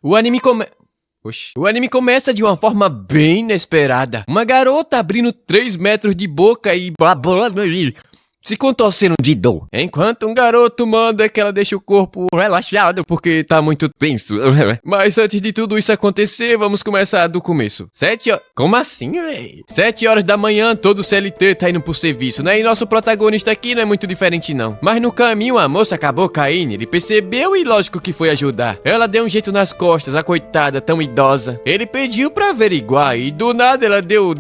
O anime come... Oxi. O anime começa de uma forma bem inesperada. Uma garota abrindo 3 metros de boca e... se contorcendo de dor. Enquanto um garoto manda que ela deixe o corpo relaxado porque tá muito tenso. Mas antes de tudo isso acontecer, vamos começar do começo. 7 horas... Como assim, véi? 7 horas da manhã, todo CLT tá indo pro serviço, né? E nosso protagonista aqui não é muito diferente não. Mas no caminho a moça acabou caindo, ele percebeu e lógico que foi ajudar. Ela deu um jeito nas costas, a coitada, tão idosa. Ele pediu pra averiguar e do nada ela deu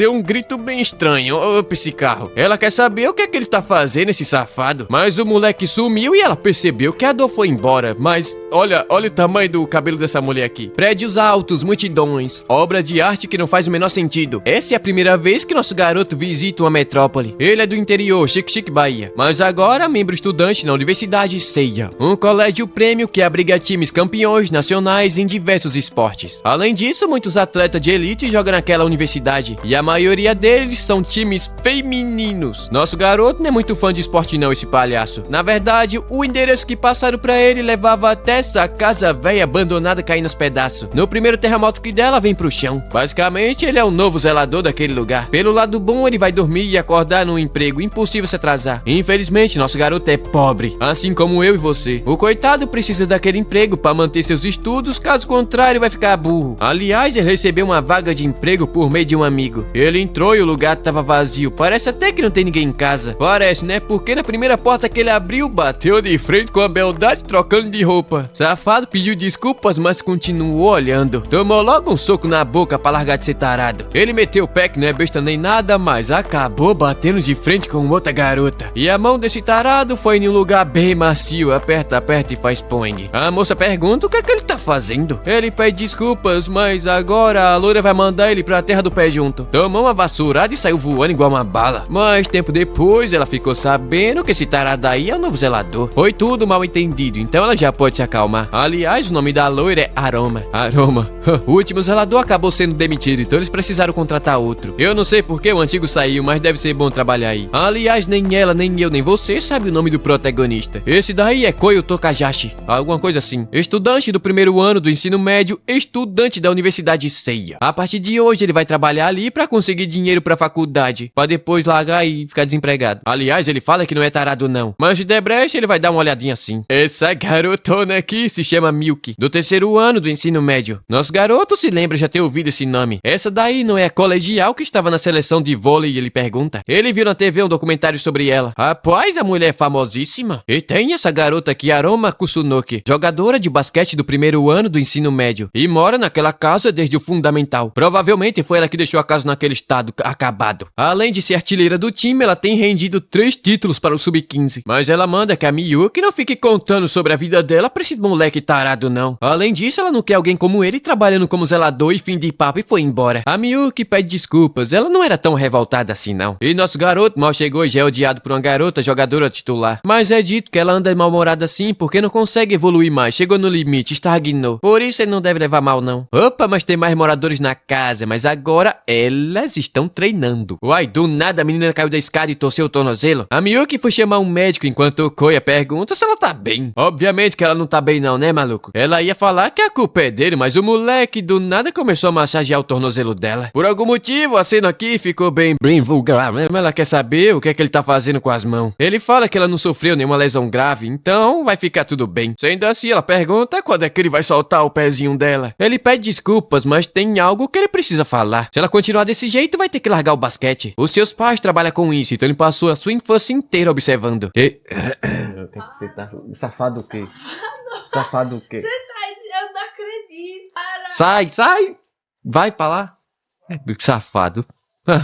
um grito bem estranho. Opa, esse carro. Ela quer saber o que é que ele tá fazendo, esse safado. Mas o moleque sumiu e ela percebeu que a dor foi embora. Mas olha o tamanho do cabelo dessa mulher aqui. Prédios altos, multidões, obra de arte que não faz o menor sentido. Essa é a primeira vez que nosso garoto visita uma metrópole. Ele é do interior, Chique, Bahia. Mas agora membro estudante na Universidade Seiya, um colégio prêmio que abriga times campeões nacionais em diversos esportes. Além disso, muitos atletas de elite jogam naquela universidade e a maioria deles são times femininos. Nosso garoto não é muito fã de esporte não, esse palhaço. Na verdade, o endereço que passaram pra ele levava até essa casa velha abandonada caindo aos pedaços. No primeiro terremoto que dela, vem pro chão. Basicamente, ele é o novo zelador daquele lugar. Pelo lado bom, ele vai dormir e acordar num emprego impossível se atrasar. Infelizmente, nosso garoto é pobre, assim como eu e você. O coitado precisa daquele emprego pra manter seus estudos, caso contrário vai ficar burro. Aliás, ele recebeu uma vaga de emprego por meio de um amigo. Ele entrou e o lugar tava vazio. Parece até que não tem ninguém em casa. Parece, né? Porque na primeira porta que ele abriu, bateu de frente com a beldade trocando de roupa. Safado pediu desculpas, mas continuou olhando. Tomou logo um soco na boca pra largar de ser tarado. Ele meteu o pé que não é besta nem nada, mas acabou batendo de frente com outra garota. E a mão desse tarado foi em um lugar bem macio. Aperta e faz poing. A moça pergunta o que é que ele tá fazendo. Ele pede desculpas, mas agora a loira vai mandar ele pra terra do pé junto. Tomou uma vassourada e saiu voando igual uma bala. Mas tempo depois ela ficou sabendo que esse tarado aí é o novo zelador. Foi tudo mal entendido, então ela já pode se acalmar. Aliás, o nome da loira é Aroma. O último zelador acabou sendo demitido, então eles precisaram contratar outro. Eu não sei porque o antigo saiu, mas deve ser bom trabalhar aí. Aliás, nem ela, nem eu, nem você sabe o nome do protagonista. Esse daí é Koyo Tokajashi, alguma coisa assim. Estudante do primeiro ano do ensino médio, estudante da Universidade Seiya. A partir de hoje ele vai trabalhar ali pra conseguir dinheiro pra faculdade, pra depois largar e ficar desempregado. Aliás, ele fala que não é tarado não, mas de debreche ele vai dar uma olhadinha assim. Essa garotona aqui se chama Milky, do terceiro ano do ensino médio. Nosso garoto se lembra já ter ouvido esse nome. Essa daí não é a colegial que estava na seleção de vôlei, ele pergunta. Ele viu na TV um documentário sobre ela. Rapaz, a mulher é famosíssima. E tem essa garota aqui, Aroma Kusunoki, jogadora de basquete do primeiro ano do ensino médio, e mora naquela casa desde o fundamental. Provavelmente foi ela que deixou a casa naquele estado acabado. Além de ser artilheira do time, ela tem rendido 3 títulos para o Sub-15. Mas ela manda que a Miyuki não fique contando sobre a vida dela pra esse moleque tarado não. Além disso, ela não quer alguém como ele trabalhando como zelador e fim de papo e foi embora. A Miyuki pede desculpas, ela não era tão revoltada assim não. E nosso garoto mal chegou e já é odiado por uma garota jogadora titular. Mas é dito que ela anda mal-humorada assim porque não consegue evoluir mais, chegou no limite, estagnou. Por isso ele não deve levar mal não. Opa, mas tem mais moradores na casa, mas agora elas estão treinando. Uai, do nada a menina caiu da escada e torceu o tornozelo. A Miyuki foi chamar um médico enquanto o Koya pergunta se ela tá bem. Obviamente que ela não tá bem não, né, maluco? Ela ia falar que a culpa é dele, mas o moleque do nada começou a massagear o tornozelo dela. Por algum motivo, a cena aqui ficou bem vulgar, né? Ela quer saber o que é que ele tá fazendo com as mãos. Ele fala que ela não sofreu nenhuma lesão grave, então vai ficar tudo bem. Sendo assim, ela pergunta quando é que ele vai soltar o pezinho dela. Ele pede desculpas, mas tem algo que ele precisa falar. Se ela continuar desse jeito, vai ter que largar o basquete. Os seus pais trabalham com isso, então ele passou a sua infância inteira observando. O que é que você tá... Safado o quê? Safado o quê? Você tá... Eu não acredito. Para. Sai! Vai pra lá. Safado.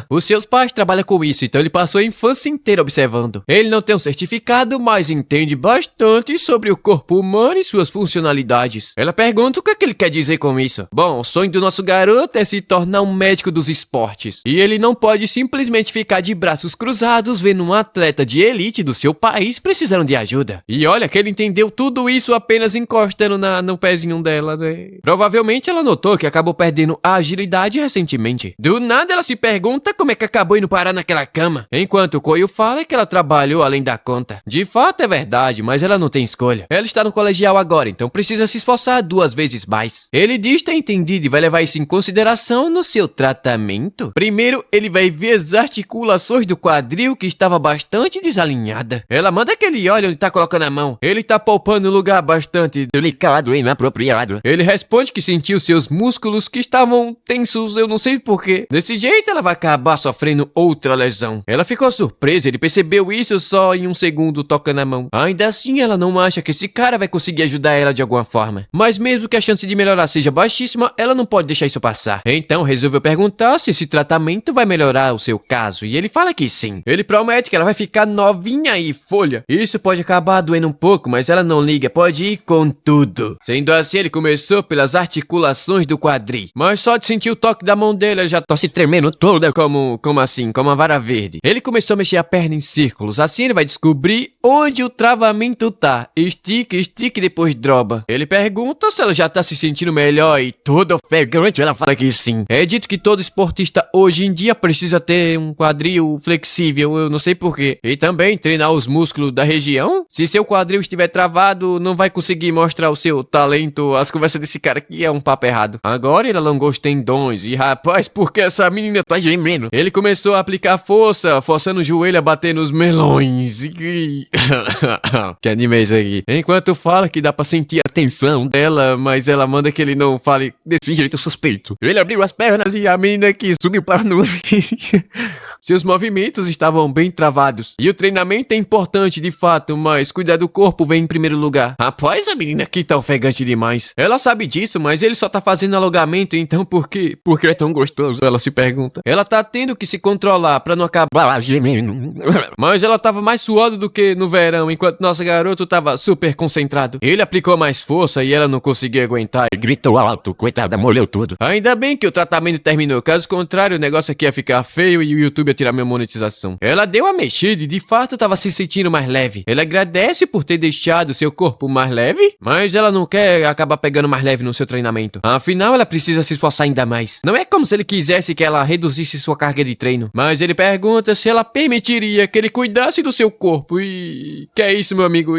Os seus pais trabalham com isso, então ele passou a infância inteira observando. Ele não tem um certificado, mas entende bastante sobre o corpo humano e suas funcionalidades. Ela pergunta o que é que ele quer dizer com isso. Bom, o sonho do nosso garoto é se tornar um médico dos esportes. E ele não pode simplesmente ficar de braços cruzados vendo um atleta de elite do seu país precisando de ajuda. E olha que ele entendeu tudo isso apenas encostando no pezinho dela, né? Provavelmente ela notou que acabou perdendo a agilidade recentemente. Do nada ela se pergunta pergunta como é que acabou indo parar naquela cama. Enquanto o Koyo fala que ela trabalhou além da conta. De fato é verdade, mas ela não tem escolha. Ela está no colegial agora, então precisa se esforçar 2 vezes mais. Ele diz ter entendido e vai levar isso em consideração no seu tratamento. Primeiro, ele vai ver as articulações do quadril que estava bastante desalinhada. Ela manda que ele olhe onde tá colocando a mão. Ele tá palpando um lugar bastante delicado e inapropriado. Ele responde que sentiu seus músculos que estavam tensos, eu não sei porquê. Desse jeito, ela vai acabar sofrendo outra lesão. Ela ficou surpresa, ele percebeu isso só em um segundo tocando a mão. Ainda assim, ela não acha que esse cara vai conseguir ajudar ela de alguma forma. Mas mesmo que a chance de melhorar seja baixíssima, ela não pode deixar isso passar. Então, resolveu perguntar se esse tratamento vai melhorar o seu caso. E ele fala que sim. Ele promete que ela vai ficar novinha e folha. Isso pode acabar doendo um pouco, mas ela não liga, pode ir com tudo. Sendo assim, ele começou pelas articulações do quadril. Mas só de sentir o toque da mão dele, ela já tá se tremendo toda como uma vara verde. Ele começou a mexer a perna em círculos. Assim ele vai descobrir onde o travamento tá. Estica, estica e depois droba. Ele pergunta se ela já tá se sentindo melhor e toda ofegante ela fala que sim. É dito que todo esportista hoje em dia precisa ter um quadril flexível, eu não sei porquê. E também treinar os músculos da região. Se seu quadril estiver travado, não vai conseguir mostrar o seu talento. As conversas desse cara aqui é um papo errado. Agora ele alongou os tendões e rapaz, por que essa menina tá gemendo? Ele começou a aplicar força, forçando o joelho a bater nos melões. Que anime é isso aqui? Enquanto fala que dá pra sentir a tensão dela, mas ela manda que ele não fale desse jeito suspeito. Ele abriu as pernas e a menina aqui subiu para nuvens. Seus movimentos estavam bem travados. E o treinamento é importante de fato, mas cuidar do corpo vem em primeiro lugar. Rapaz, a menina aqui tá ofegante demais. Ela sabe disso, mas ele só tá fazendo alongamento, então por quê? Porque é tão gostoso, ela se pergunta. Ela tá tendo que se controlar pra não acabar gemendo. Mas ela tava mais suada do que no verão, enquanto nosso garoto tava super concentrado. Ele aplicou mais força e ela não conseguia aguentar e gritou alto, coitada, molhou tudo. Ainda bem que o tratamento terminou, caso contrário o negócio aqui ia ficar feio e o YouTube ia tirar minha monetização. Ela deu uma mexida e de fato tava se sentindo mais leve. Ela agradece por ter deixado seu corpo mais leve, mas ela não quer acabar pegando mais leve no seu treinamento. Afinal, ela precisa se esforçar ainda mais. Não é como se ele quisesse que ela reduzisse sua carga de treino, mas ele pergunta se ela permitiria que ele cuidasse do seu corpo e... Que é isso, meu amigo?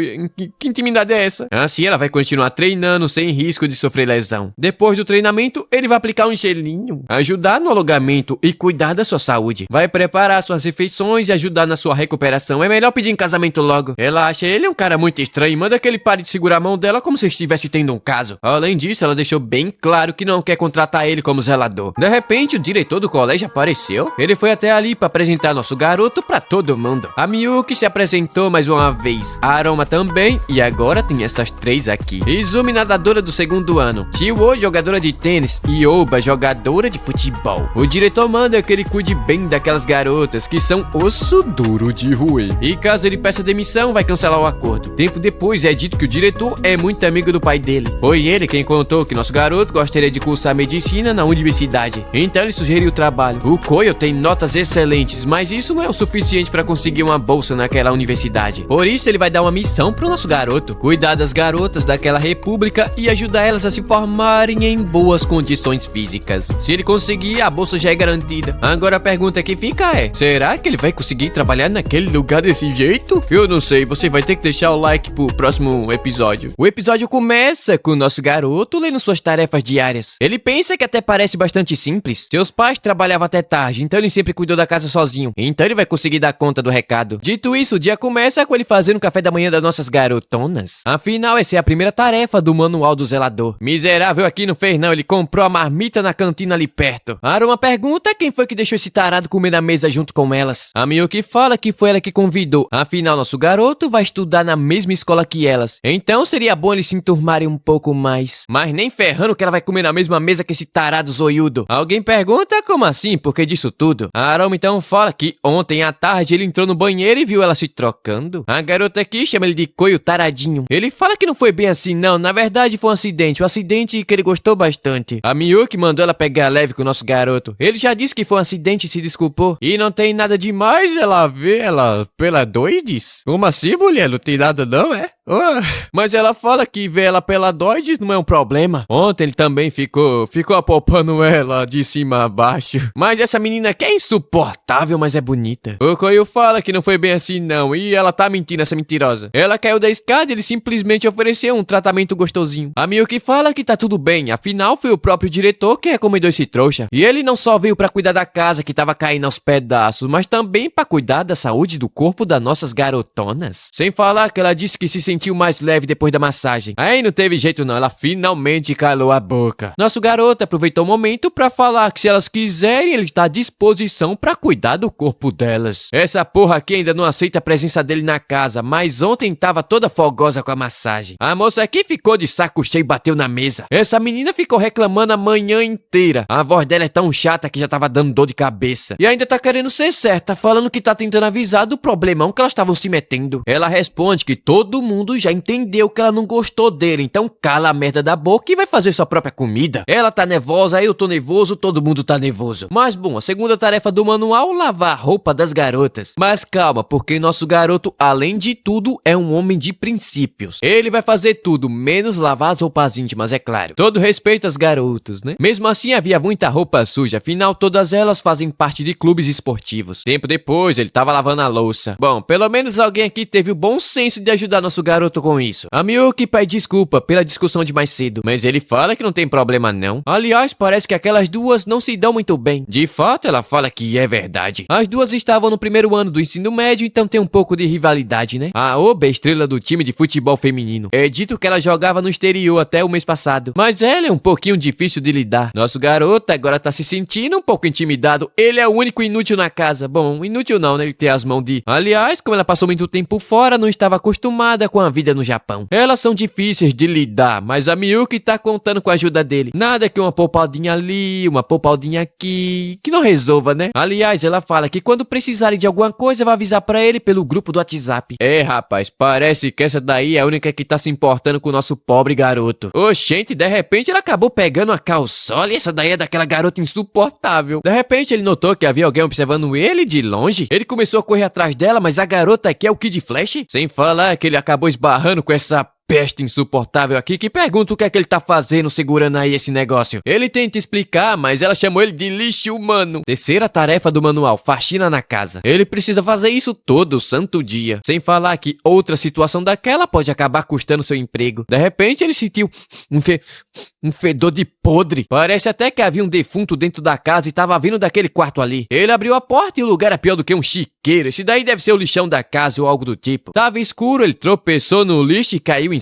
Que intimidade é essa? Assim ela vai continuar treinando sem risco de sofrer lesão. Depois do treinamento, ele vai aplicar um gelinho, ajudar no alongamento e cuidar da sua saúde. Vai preparar suas refeições e ajudar na sua recuperação. É melhor pedir em casamento logo. Ela acha ele um cara muito estranho e manda que ele pare de segurar a mão dela como se estivesse tendo um caso. Além disso, ela deixou bem claro que não quer contratar ele como zelador. De repente, o diretor do colégio apareceu. Ele foi até ali para apresentar nosso garoto pra todo mundo. A Miyuki se apresentou mais uma vez. A Aroma também. E agora tem essas 3 aqui. Izumi, nadadora do 2º ano. Chiwo, jogadora de tênis. E Oba, jogadora de futebol. O diretor manda que ele cuide bem daquelas garotas que são osso duro de roer. E caso ele peça demissão, vai cancelar o acordo. Tempo depois, é dito que o diretor é muito amigo do pai dele. Foi ele quem contou que nosso garoto gostaria de cursar medicina na universidade. Então ele sugeriu o trabalho. O Koyo tem notas excelentes, mas isso não é o suficiente para conseguir uma bolsa naquela universidade. Por isso ele vai dar uma missão pro nosso garoto: cuidar das garotas daquela república e ajudar elas a se formarem em boas condições físicas. Se ele conseguir, a bolsa já é garantida. Agora a pergunta que fica é: será que ele vai conseguir trabalhar naquele lugar desse jeito? Eu não sei, você vai ter que deixar o like pro próximo episódio. O episódio começa com o nosso garoto lendo suas tarefas diárias. Ele pensa que até parece bastante simples. Seus pais trabalhavam até tarde, então ele sempre cuidou da casa sozinho. Então ele vai conseguir dar conta do recado. Dito isso, o dia começa com ele fazendo o café da manhã das nossas garotonas. Afinal, essa é a primeira tarefa do manual do zelador. Miserável aqui não fez não, ele comprou a marmita na cantina ali perto. Aruma pergunta quem foi que deixou esse tarado comer na mesa junto com elas. A Miyuki fala que foi ela que convidou. Afinal, nosso garoto vai estudar na mesma escola que elas. Então seria bom eles se enturmarem um pouco mais. Mas nem ferrando que ela vai comer na mesma mesa que esse tarado zoiudo. Alguém pergunta como assim, por que disso tudo? A Aroma então fala que ontem à tarde ele entrou no banheiro e viu ela se trocando. A garota aqui chama ele de Koyo taradinho. Ele fala que não foi bem assim não, na verdade foi um acidente que ele gostou bastante. A Miyuki mandou ela pegar leve com o nosso garoto. Ele já disse que foi um acidente e se desculpou. E não tem nada demais, ela vê, ela pela 2 diz. Como assim, mulher? Não tem nada não, é? Mas ela fala que ver ela peladoides não é um problema. Ontem ele também ficou apalpando ela de cima a baixo. Mas essa menina que é insuportável, mas é bonita. O Coio fala que não foi bem assim não, e ela tá mentindo, essa mentirosa. Ela caiu da escada e ele simplesmente ofereceu um tratamento gostosinho. A Miyuki fala que tá tudo bem, afinal foi o próprio diretor que recomendou esse trouxa. E ele não só veio pra cuidar da casa que tava caindo aos pedaços, mas também pra cuidar da saúde do corpo das nossas garotonas. Sem falar que ela disse que se sentiu mais leve depois da massagem. Aí não teve jeito não, ela finalmente calou a boca. Nosso garoto aproveitou o momento pra falar que se elas quiserem, ele tá à disposição pra cuidar do corpo delas. Essa porra aqui ainda não aceita a presença dele na casa, mas ontem tava toda fogosa com a massagem. A moça aqui ficou de saco cheio e bateu na mesa. Essa menina ficou reclamando a manhã inteira. A voz dela é tão chata que já tava dando dor de cabeça. E ainda tá querendo ser certa, falando que tá tentando avisar do problemão que elas estavam se metendo. Ela responde que todo mundo já entendeu que ela não gostou dele, então cala a merda da boca e vai fazer sua própria comida. Ela tá nervosa, eu tô nervoso, todo mundo tá nervoso. Mas bom, a segunda tarefa do manual é lavar a roupa das garotas. Mas calma, porque nosso garoto, além de tudo, é um homem de princípios. Ele vai fazer tudo, menos lavar as roupas íntimas, é claro. Todo respeito aos garotos, né? Mesmo assim, havia muita roupa suja, afinal todas elas fazem parte de clubes esportivos. Tempo depois, ele tava lavando a louça. Bom, pelo menos alguém aqui teve o bom senso de ajudar nosso garoto com isso. A Miyuki pede desculpa pela discussão de mais cedo, mas ele fala que não tem problema não. Aliás, parece que aquelas duas não se dão muito bem. De fato, ela fala que é verdade. As duas estavam no primeiro ano do ensino médio, então tem um pouco de rivalidade, né? A Oba é estrela do time de futebol feminino. É dito que ela jogava no exterior até o mês passado, mas ela é um pouquinho difícil de lidar. Nosso garoto agora tá se sentindo um pouco intimidado. Ele é o único inútil na casa. Bom, inútil não, né? Ele tem as mãos de... Aliás, como ela passou muito tempo fora, não estava acostumada com a vida no Japão. Elas são difíceis de lidar, mas a Miyuki tá contando com a ajuda dele. Nada que uma poupadinha ali, uma poupadinha aqui, que não resolva, né? Aliás, ela fala que quando precisarem de alguma coisa, vai avisar pra ele pelo grupo do WhatsApp. É, rapaz, parece que essa daí é a única que tá se importando com o nosso pobre garoto. Oxente, de repente ela acabou pegando a calçola e essa daí é daquela garota insuportável. De repente ele notou que havia alguém observando ele de longe. Ele começou a correr atrás dela, mas a garota aqui é o Kid Flash? Sem falar que ele acabou esbarrando com essa peste insuportável aqui que pergunta o que é que ele tá fazendo segurando aí esse negócio. Ele tenta explicar, mas ela chamou ele de lixo humano. Terceira tarefa do manual, faxina na casa. Ele precisa fazer isso todo santo dia. Sem falar que outra situação daquela pode acabar custando seu emprego. De repente ele sentiu um fedor de podre. Parece até que havia um defunto dentro da casa e tava vindo daquele quarto ali. Ele abriu a porta e o lugar era pior do que um chiqueiro. Esse daí deve ser o lixão da casa ou algo do tipo. Tava escuro, ele tropeçou no lixo e caiu em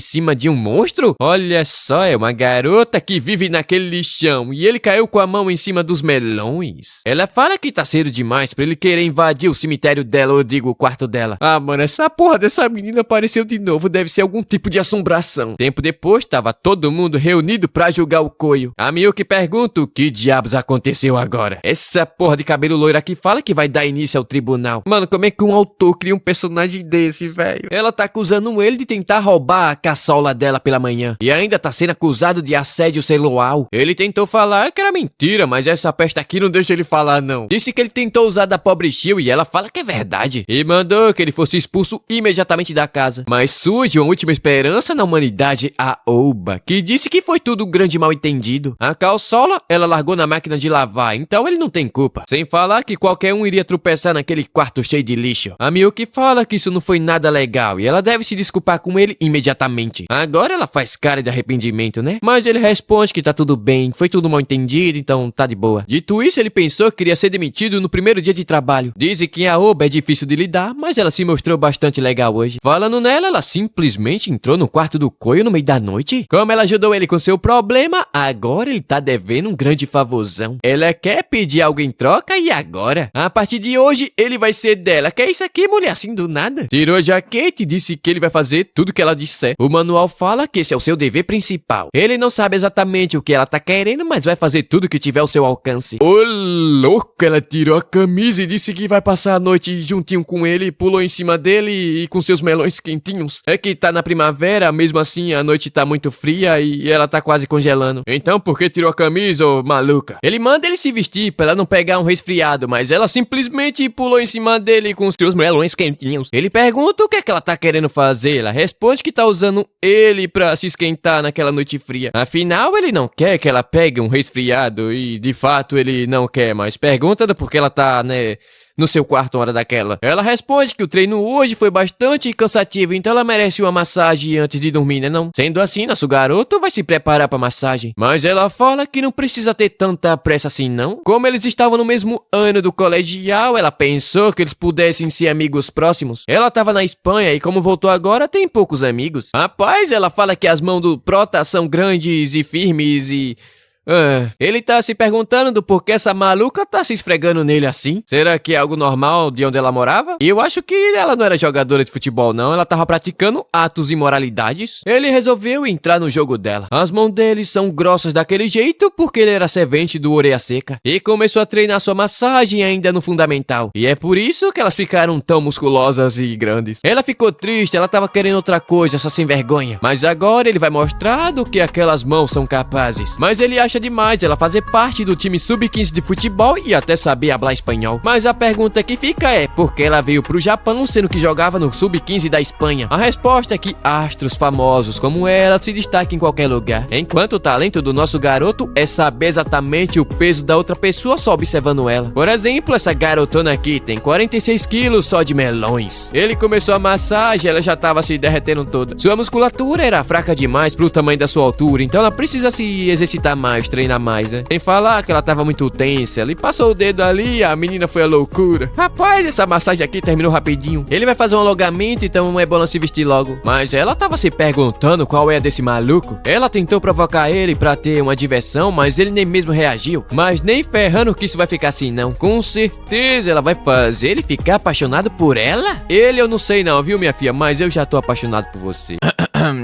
cima de um monstro? Olha só, é uma garota que vive naquele lixão e ele caiu com a mão em cima dos melões. Ela fala que tá cedo demais pra ele querer invadir o cemitério dela, ou eu digo o quarto dela. Ah, mano, essa porra dessa menina apareceu de novo, deve ser algum tipo de assombração. Tempo depois, tava todo mundo reunido pra julgar o Coio. A Miyuki pergunta o que diabos aconteceu agora. Essa porra de cabelo loiro aqui fala que vai dar início ao tribunal. Mano, como é que um autor cria um personagem desse, velho? Ela tá acusando ele de tentar roubar a caçola dela pela manhã. E ainda tá sendo acusado de assédio sexual. Ele tentou falar que era mentira, mas essa peste aqui não deixa ele falar, não. Disse que ele tentou usar da pobre Shio e ela fala que é verdade. E mandou que ele fosse expulso imediatamente da casa. Mas surge uma última esperança na humanidade, a Oba, que disse que foi tudo um grande mal entendido. A calçola, ela largou na máquina de lavar, então ele não tem culpa. Sem falar que qualquer um iria tropeçar naquele quarto cheio de lixo. A Miyuki fala que isso não foi nada legal e ela deve se desculpar com ele imediatamente. Agora ela faz cara de arrependimento, né? Mas ele responde que tá tudo bem, foi tudo mal entendido, então tá de boa. Dito isso, ele pensou que queria ser demitido no primeiro dia de trabalho. Dizem que a Oba é difícil de lidar, mas ela se mostrou bastante legal hoje. Falando nela, ela simplesmente entrou no quarto do Coio no meio da noite. Como ela ajudou ele com seu problema, agora ele tá devendo um grande favorzão. Ela quer pedir algo em troca e agora? A partir de hoje, ele vai ser dela. Que é isso aqui, mulher, assim do nada? Tirou a jaqueta e disse que ele vai fazer tudo tudo que ela disser. O manual fala que esse é o seu dever principal. Ele não sabe exatamente o que ela tá querendo, mas vai fazer tudo que tiver ao seu alcance. Ô louca, ela tirou a camisa e disse que vai passar a noite juntinho com ele, pulou em cima dele e com seus melões quentinhos. É que tá na primavera, mesmo assim a noite tá muito fria e ela tá quase congelando. Então por que tirou a camisa, ô maluca? Ele manda ele se vestir pra ela não pegar um resfriado, mas ela simplesmente pulou em cima dele com seus melões quentinhos. Ele pergunta o que é que ela tá querendo fazer, ela responde que tá usando ele pra se esquentar naquela noite fria. Afinal, ele não quer que ela pegue um resfriado e de fato ele não quer, mas pergunta porque ela tá, né, no seu quarto uma hora daquela. Ela responde que o treino hoje foi bastante cansativo, então ela merece uma massagem antes de dormir, né não? Sendo assim, nosso garoto vai se preparar pra massagem. Mas ela fala que não precisa ter tanta pressa assim não. Como eles estavam no mesmo ano do colegial, ela pensou que eles pudessem ser amigos próximos. Ela tava na Espanha e como voltou agora, tem poucos amigos. Rapaz, ela fala que as mãos do Prota são grandes e firmes e... ele tá se perguntando do porquê essa maluca tá se esfregando nele assim. Será que é algo normal de onde ela morava? E eu acho que ela não era jogadora de futebol não, ela tava praticando atos e imoralidades. Ele resolveu entrar no jogo dela. As mãos dele são grossas daquele jeito porque ele era servente do Orelha Seca. E começou a treinar sua massagem ainda no fundamental. E é por isso que elas ficaram tão musculosas e grandes. Ela ficou triste, ela tava querendo outra coisa, essa sem vergonha. Mas agora ele vai mostrar do que aquelas mãos são capazes. Mas ele acha demais ela fazer parte do time sub-15 de futebol e até saber falar espanhol. Mas a pergunta que fica é, por que ela veio pro Japão sendo que jogava no sub-15 da Espanha? A resposta é que astros famosos como ela se destacam em qualquer lugar. Enquanto o talento do nosso garoto é saber exatamente o peso da outra pessoa só observando ela. Por exemplo, essa garotona aqui tem 46 quilos só de melões. Ele começou a massagem, ela já tava se derretendo toda. Sua musculatura era fraca demais pro tamanho da sua altura, então ela precisa se exercitar mais, treinar mais, né? Sem falar que ela tava muito tensa. Ele passou o dedo ali, a menina foi a loucura. Rapaz, essa massagem aqui terminou rapidinho. Ele vai fazer um alongamento, então é bom não se vestir logo. Mas ela tava se perguntando qual é desse maluco. Ela tentou provocar ele pra ter uma diversão, mas ele nem mesmo reagiu. Mas nem ferrando que isso vai ficar assim, não. Com certeza ela vai fazer ele ficar apaixonado por ela? Ele eu não sei não, viu, minha filha? Mas eu já tô apaixonado por você.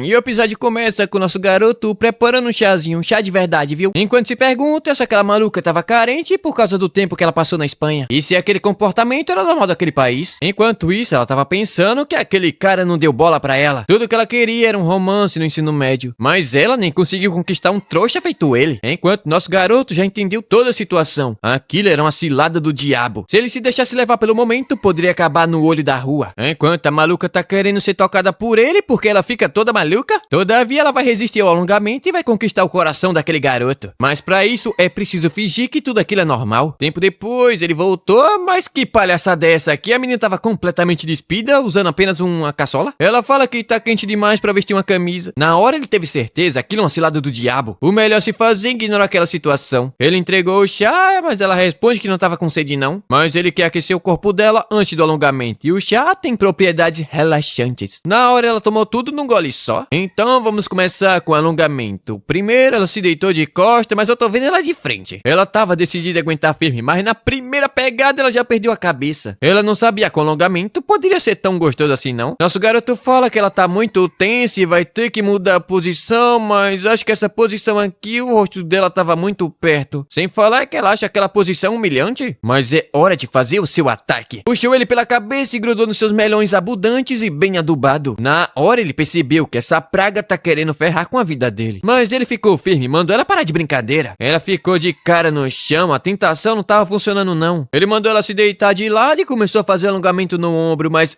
E o episódio começa com o nosso garoto preparando um chazinho, um chá de verdade, viu? Enquanto se pergunta se aquela maluca tava carente por causa do tempo que ela passou na Espanha. E se aquele comportamento era normal daquele país. Enquanto isso, ela tava pensando que aquele cara não deu bola pra ela. Tudo que ela queria era um romance no ensino médio. Mas ela nem conseguiu conquistar um trouxa feito ele. Enquanto nosso garoto já entendeu toda a situação. Aquilo era uma cilada do diabo. Se ele se deixasse levar pelo momento, poderia acabar no olho da rua. Enquanto a maluca tá querendo ser tocada por ele porque ela fica toda maluca, todavia ela vai resistir ao alongamento e vai conquistar o coração daquele garoto. Mas pra isso é preciso fingir que tudo aquilo é normal. Tempo depois ele voltou, mas que palhaçada é essa aqui? A menina tava completamente despida, usando apenas uma caçola. Ela fala que tá quente demais pra vestir uma camisa. Na hora ele teve certeza, aquilo é uma cilada do diabo. O melhor se fazer é ignorar aquela situação. Ele entregou o chá, mas ela responde que não tava com sede não. Mas ele quer aquecer o corpo dela antes do alongamento. E o chá tem propriedades relaxantes. Na hora ela tomou tudo num gole só. Então vamos começar com o alongamento. Primeiro ela se deitou de costa, mas eu tô vendo ela de frente. Ela tava decidida a aguentar firme, mas na primeira pegada ela já perdeu a cabeça. Ela não sabia que o alongamento poderia ser tão gostoso assim não. Nosso garoto fala que ela tá muito tensa e vai ter que mudar a posição, mas acho que essa posição aqui, o rosto dela tava muito perto. Sem falar que ela acha aquela posição humilhante. Mas é hora de fazer o seu ataque. Puxou ele pela cabeça e grudou nos seus melões abundantes e bem adubado. Na hora ele percebeu que essa praga tá querendo ferrar com a vida dele. Mas ele ficou firme, mandou ela parar de brincadeira. Ela ficou de cara no chão, a tentação não tava funcionando não. Ele mandou ela se deitar de lado e começou a fazer alongamento no ombro, mas...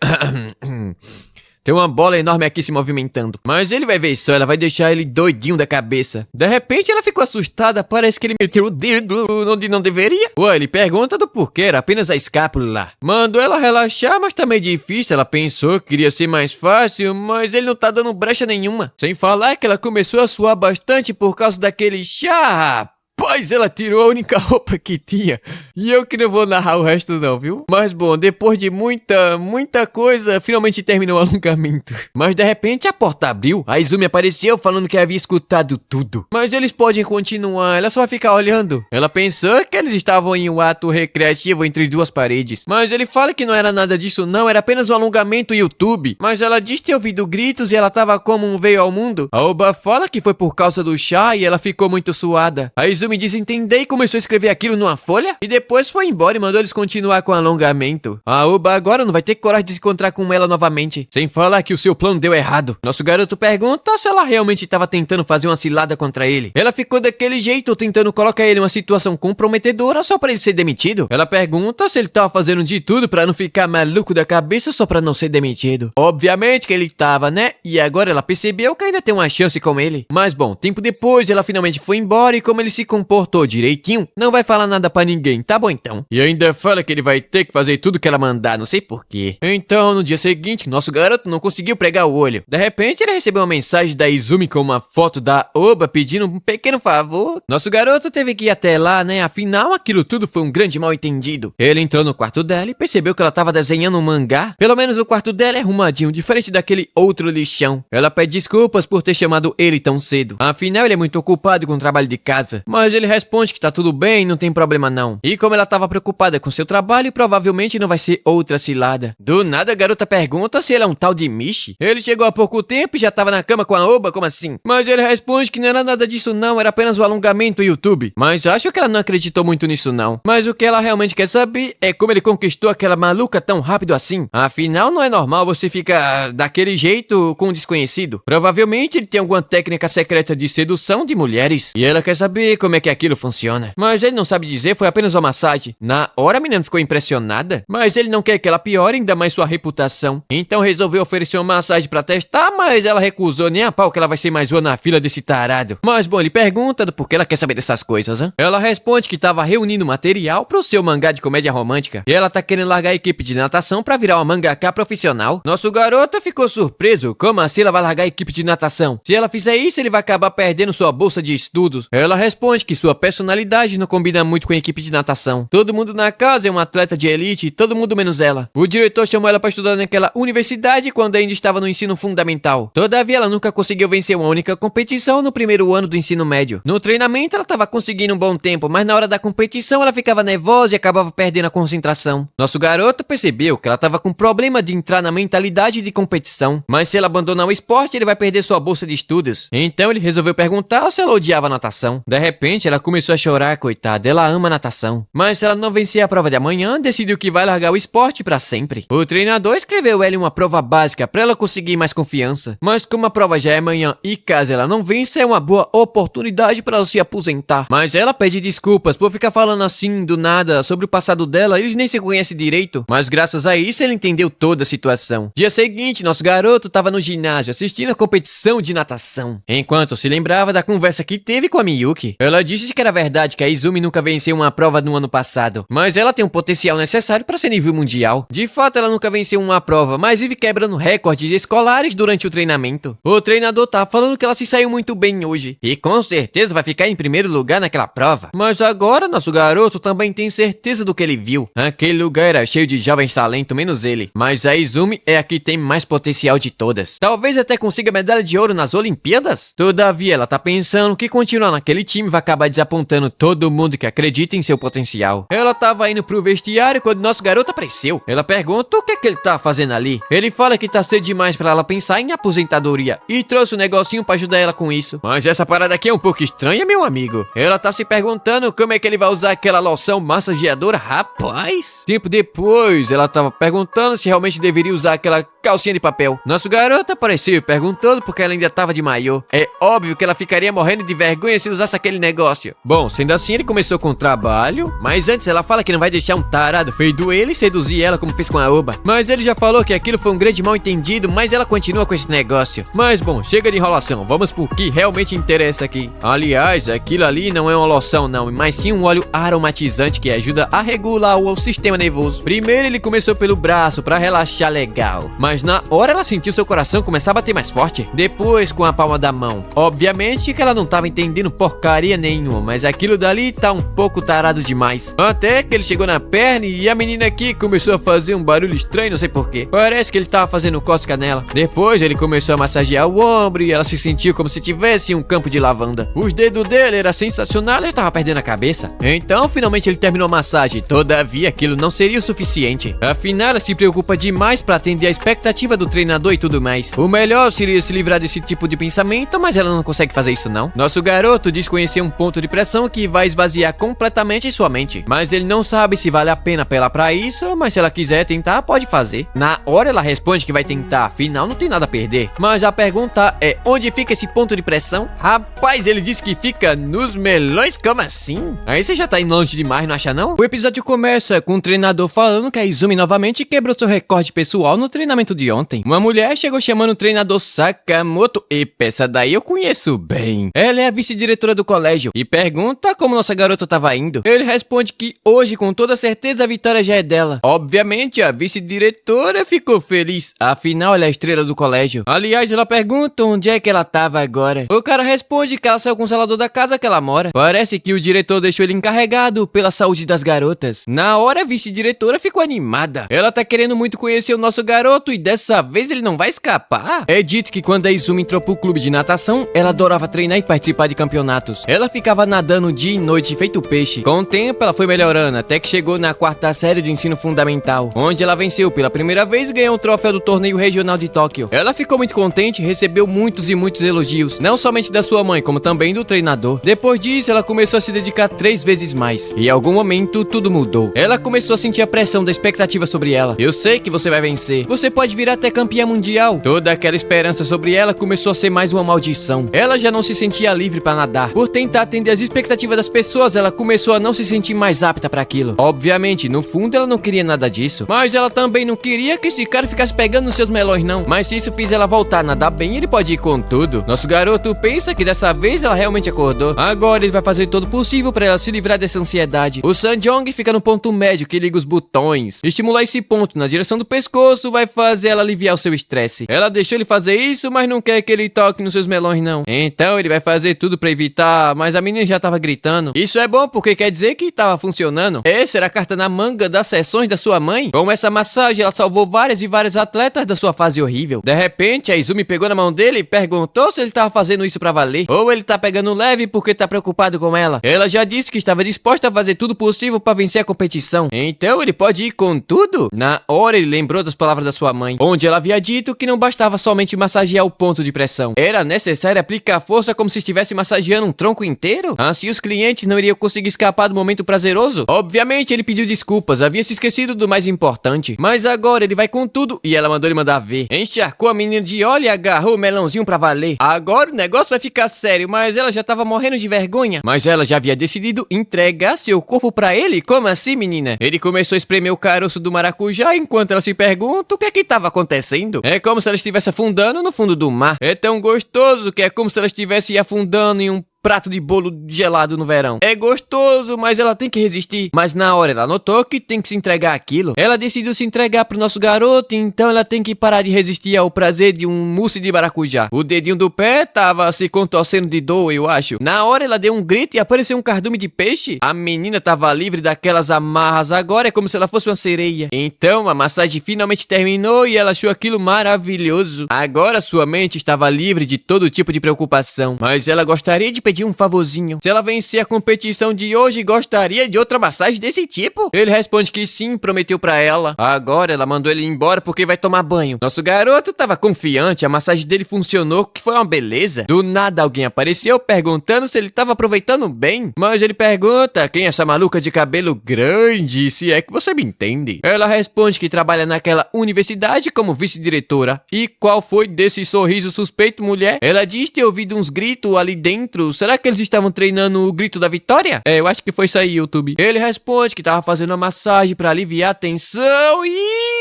Tem uma bola enorme aqui se movimentando. Mas ele vai ver só, ela vai deixar ele doidinho da cabeça. De repente ela ficou assustada, parece que ele meteu o dedo onde não deveria. Ué, ele pergunta do porquê, era apenas a escápula lá. Mandou ela relaxar, mas tá meio difícil. Ela pensou que iria ser mais fácil, mas ele não tá dando brecha nenhuma. Sem falar que ela começou a suar bastante por causa daquele chá. Rapaz, ela tirou a única roupa que tinha. E eu que não vou narrar o resto não, viu? Mas bom, depois de muita coisa, finalmente terminou o alongamento. Mas de repente a porta abriu, a Izumi apareceu falando que havia escutado tudo. Mas eles podem continuar, ela só vai ficar olhando. Ela pensou que eles estavam em um ato recreativo entre duas paredes. Mas ele fala que não era nada disso não, era apenas um alongamento YouTube. Mas ela diz ter ouvido gritos e ela tava como um veio ao mundo. A Oba fala que foi por causa do chá e ela ficou muito suada. A Izumi diz entender e começou a escrever aquilo numa folha. E depois foi embora e mandou eles continuar com o alongamento. A Oba agora não vai ter coragem de se encontrar com ela novamente. Sem falar que o seu plano deu errado. Nosso garoto pergunta se ela realmente estava tentando fazer uma cilada contra ele. Ela ficou daquele jeito tentando colocar ele em uma situação comprometedora só pra ele ser demitido. Ela pergunta se ele tava fazendo de tudo pra não ficar maluco da cabeça só pra não ser demitido. Obviamente que ele tava, né? E agora ela percebeu que ainda tem uma chance com ele. Mas bom, tempo depois ela finalmente foi embora e como ele se comportou direitinho, não vai falar nada pra ninguém, tá bom então? E ainda fala que ele vai ter que fazer tudo que ela mandar, não sei porquê. Então, no dia seguinte, nosso garoto não conseguiu pregar o olho. De repente, ele recebeu uma mensagem da Izumi com uma foto da Oba pedindo um pequeno favor. Nosso garoto teve que ir até lá, né? Afinal, aquilo tudo foi um grande mal-entendido. Ele entrou no quarto dela e percebeu que ela tava desenhando um mangá. Pelo menos o quarto dela é arrumadinho, diferente daquele outro lixão. Ela pede desculpas por ter chamado ele tão cedo. Afinal, ele é muito ocupado com o trabalho de casa. Mas ele responde que tá tudo bem, não tem problema não. E como ela tava preocupada com seu trabalho, provavelmente não vai ser outra cilada. Do nada, a garota pergunta se ele é um tal de Michi. Ele chegou há pouco tempo e já tava na cama com a Oba, como assim? Mas ele responde que não era nada disso não, era apenas o alongamento YouTube. Mas acho que ela não acreditou muito nisso não. Mas o que ela realmente quer saber é como ele conquistou aquela maluca tão rápido assim. Afinal, não é normal você ficar daquele jeito com um desconhecido. Provavelmente ele tem alguma técnica secreta de sedução de mulheres. E ela quer saber como é que aquilo funciona. Mas ele não sabe dizer, foi apenas uma massagem. Na hora a menina ficou impressionada. Mas ele não quer que ela piore ainda mais sua reputação. Então resolveu oferecer uma massagem pra testar, mas ela recusou nem a pau que ela vai ser mais uma na fila desse tarado. Mas bom, ele pergunta do porquê ela quer saber dessas coisas, hein? Ela responde que tava reunindo material pro seu mangá de comédia romântica. E ela tá querendo largar a equipe de natação pra virar uma mangaka profissional. Nosso garoto ficou surpreso. Como assim ela vai largar a equipe de natação? Se ela fizer isso, ele vai acabar perdendo sua bolsa de estudos. Ela responde que sua personalidade não combina muito com a equipe de natação. Todo mundo na casa é um atleta de elite, todo mundo menos ela. O diretor chamou ela pra estudar naquela universidade quando ainda estava no ensino fundamental. Todavia, ela nunca conseguiu vencer uma única competição no primeiro ano do ensino médio. No treinamento, ela estava conseguindo um bom tempo, mas na hora da competição, ela ficava nervosa e acabava perdendo a concentração. Nosso garoto percebeu que ela estava com problema de entrar na mentalidade de competição, mas se ela abandonar o esporte, ele vai perder sua bolsa de estudos. Então, ele resolveu perguntar se ela odiava natação. De repente, ela começou a chorar, coitada, ela ama natação. Mas se ela não vencer a prova de amanhã, decidiu que vai largar o esporte pra sempre. O treinador escreveu ela em uma prova básica pra ela conseguir mais confiança. Mas como a prova já é amanhã e caso ela não vença, é uma boa oportunidade pra ela se aposentar. Mas ela pede desculpas por ficar falando assim do nada sobre o passado dela, eles nem se conhecem direito. Mas graças a isso ele entendeu toda a situação. Dia seguinte, nosso garoto tava no ginásio assistindo a competição de natação. Enquanto se lembrava da conversa que teve com a Miyuki. Ela disse que era verdade que a Izumi nunca venceu uma prova no ano passado. Mas ela tem um potencial necessário para ser nível mundial. De fato, ela nunca venceu uma prova, mas vive quebrando recordes escolares durante o treinamento. O treinador tá falando que ela se saiu muito bem hoje. E com certeza vai ficar em primeiro lugar naquela prova. Mas agora, nosso garoto também tem certeza do que ele viu. Aquele lugar era cheio de jovens talentos, menos ele. Mas a Izumi é a que tem mais potencial de todas. Talvez até consiga medalha de ouro nas Olimpíadas. Todavia, ela tá pensando que continuar naquele time vai acabar desapontando todo mundo que acredita em seu potencial. Ela tava indo pro vestiário quando nosso garoto apareceu. Ela pergunta o que é que ele tá fazendo ali. Ele fala que tá cedo demais pra ela pensar em aposentadoria e trouxe um negocinho pra ajudar ela com isso. Mas essa parada aqui é um pouco estranha, meu amigo. Ela tá se perguntando como é que ele vai usar aquela loção massageadora. Rapaz! Tempo depois, ela tava perguntando se realmente deveria usar aquela calcinha de papel. Nosso garoto apareceu perguntando porque ela ainda tava de maiô. É óbvio que ela ficaria morrendo de vergonha se usasse aquele negócio. Bom, sendo assim, ele começou com o trabalho, mas antes ela fala que não vai deixar um tarado feio ele seduzir ela como fez com a Oba. Mas ele já falou que aquilo foi um grande mal entendido, mas ela continua com esse negócio. Mas bom, chega de enrolação, vamos pro que realmente interessa aqui. Aliás, aquilo ali não é uma loção não, mas sim um óleo aromatizante que ajuda a regular o sistema nervoso. Primeiro ele começou pelo braço pra relaxar legal, mas mas na hora ela sentiu seu coração começar a bater mais forte. Depois com a palma da mão. Obviamente que ela não tava entendendo porcaria nenhuma, mas aquilo dali tá um pouco tarado demais. Até que ele chegou na perna e a menina aqui começou a fazer um barulho estranho, não sei porquê. Parece que ele tava fazendo cócega nela. Depois ele começou a massagear o ombro e ela se sentiu como se tivesse um campo de lavanda. Os dedos dele era sensacional e ele tava perdendo a cabeça. Então finalmente ele terminou a massagem. Todavia aquilo não seria o suficiente. Afinal ela se preocupa demais pra atender a expectativa do treinador e tudo mais. O melhor seria se livrar desse tipo de pensamento, mas ela não consegue fazer isso não. Nosso garoto diz conhecer um ponto de pressão que vai esvaziar completamente sua mente. Mas ele não sabe se vale a pena apelar pra isso, mas se ela quiser tentar, pode fazer. Na hora ela responde que vai tentar, afinal não tem nada a perder. Mas a pergunta é, onde fica esse ponto de pressão? Rapaz, ele disse que fica nos melões, como assim? Aí você já tá indo longe demais, não acha não? O episódio começa com o treinador falando que a Izumi novamente quebrou seu recorde pessoal no treinamento de ontem. Uma mulher chegou chamando o treinador Sakamoto, e essa daí eu conheço bem. Ela é a vice-diretora do colégio e pergunta como nossa garota tava indo. Ele responde que hoje com toda certeza a vitória já é dela. Obviamente a vice-diretora ficou feliz, afinal ela é a estrela do colégio. Aliás, ela pergunta onde é que ela tava agora. O cara responde que ela saiu com o zelador da casa que ela mora. Parece que o diretor deixou ele encarregado pela saúde das garotas. Na hora a vice-diretora ficou animada. Ela tá querendo muito conhecer o nosso garoto e dessa vez ele não vai escapar. É dito que quando a Izumi entrou pro clube de natação, ela adorava treinar e participar de campeonatos. Ela ficava nadando dia e noite feito peixe. Com o tempo ela foi melhorando até que chegou na quarta série do ensino fundamental, onde ela venceu pela primeira vez e ganhou o troféu do torneio regional de Tóquio. Ela ficou muito contente e recebeu muitos e muitos elogios, não somente da sua mãe, como também do treinador. Depois disso, ela começou a se dedicar 3 vezes mais. E em algum momento, tudo mudou. Ela começou a sentir a pressão da expectativa sobre ela. Eu sei que você vai vencer. Você pode vir até campeã mundial. Toda aquela esperança sobre ela começou a ser mais uma maldição. Ela já não se sentia livre para nadar. Por tentar atender as expectativas das pessoas, ela começou a não se sentir mais apta para aquilo. Obviamente, no fundo, ela não queria nada disso. Mas ela também não queria que esse cara ficasse pegando nos seus melões, não. Mas se isso fizer ela voltar a nadar bem, ele pode ir com tudo. Nosso garoto pensa que dessa vez ela realmente acordou. Agora ele vai fazer todo o possível para ela se livrar dessa ansiedade. O Sanjong fica no ponto médio que liga os botões. Estimular esse ponto na direção do pescoço vai fazer ela aliviar o seu estresse. Ela deixou ele fazer isso, mas não quer que ele toque nos seus melões, não. Então ele vai fazer tudo para evitar, mas a menina já tava gritando. Isso é bom porque quer dizer que tava funcionando. Essa era a carta na manga das sessões da sua mãe. Com essa massagem, ela salvou várias e várias atletas da sua fase horrível. De repente, a Izumi pegou na mão dele e perguntou se ele tava fazendo isso pra valer, ou ele tá pegando leve porque tá preocupado com ela. Ela já disse que estava disposta a fazer tudo possível pra vencer a competição. Então ele pode ir com tudo? Na hora ele lembrou das palavras da sua mãe, onde ela havia dito que não bastava somente massagear o ponto de pressão. Era necessário aplicar força como se estivesse massageando um tronco inteiro? Assim os clientes não iriam conseguir escapar do momento prazeroso? Obviamente ele pediu desculpas, havia se esquecido do mais importante. Mas agora ele vai com tudo e ela mandou ele mandar ver. Encharcou a menina de óleo e agarrou o melãozinho pra valer. Agora o negócio vai ficar sério, mas ela já tava morrendo de vergonha. Mas ela já havia decidido entregar seu corpo pra ele? Como assim, menina? Ele começou a espremer o caroço do maracujá enquanto ela se pergunta o que é que tava acontecendo. É como se ela estivesse afundando no fundo do mar. É tão gostoso que é como se ela estivesse afundando em um prato de bolo gelado no verão. É gostoso, mas ela tem que resistir. Mas na hora ela notou que tem que se entregar àquilo. Ela decidiu se entregar pro nosso garoto, então ela tem que parar de resistir ao prazer de um mousse de maracujá. O dedinho do pé tava se contorcendo de dor, eu acho. Na hora ela deu um grito e apareceu um cardume de peixe. A menina tava livre daquelas amarras, agora é como se ela fosse uma sereia. Então a massagem finalmente terminou e ela achou aquilo maravilhoso. Agora sua mente estava livre de todo tipo de preocupação. Mas ela gostaria de pedir um favorzinho. Se ela vencer a competição de hoje, gostaria de outra massagem desse tipo? Ele responde que sim, prometeu pra ela. Agora ela mandou ele embora porque vai tomar banho. Nosso garoto tava confiante, a massagem dele funcionou, que foi uma beleza. Do nada alguém apareceu perguntando se ele tava aproveitando bem. Mas ele pergunta quem é essa maluca de cabelo grande, se é que você me entende. Ela responde que trabalha naquela universidade como vice-diretora. E qual foi desse sorriso suspeito, mulher? Ela diz ter ouvido uns gritos ali dentro. Será que eles estavam treinando o grito da vitória? Eu acho que foi isso aí, YouTube. Ele responde que tava fazendo uma massagem pra aliviar a tensão e...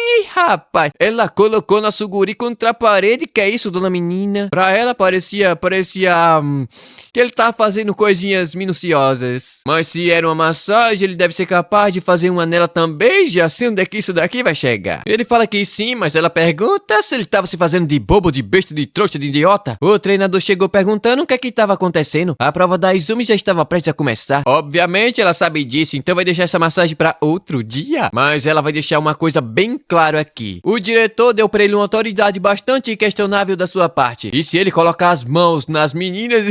Ih, rapaz, ela colocou nosso guri contra a parede, que é isso, dona menina? Pra ela parecia que ele tava fazendo coisinhas minuciosas. Mas se era uma massagem, ele deve ser capaz de fazer uma nela também, já sei onde é que isso daqui vai chegar. Ele fala que sim, mas ela pergunta se ele tava se fazendo de bobo, de besta, de trouxa, de idiota. O treinador chegou perguntando o que é que tava acontecendo. A prova da Izumi já estava prestes a começar. Obviamente ela sabe disso, então vai deixar essa massagem pra outro dia. Mas ela vai deixar uma coisa bem claro aqui. O diretor deu pra ele uma autoridade bastante questionável da sua parte. E se ele colocar as mãos nas meninas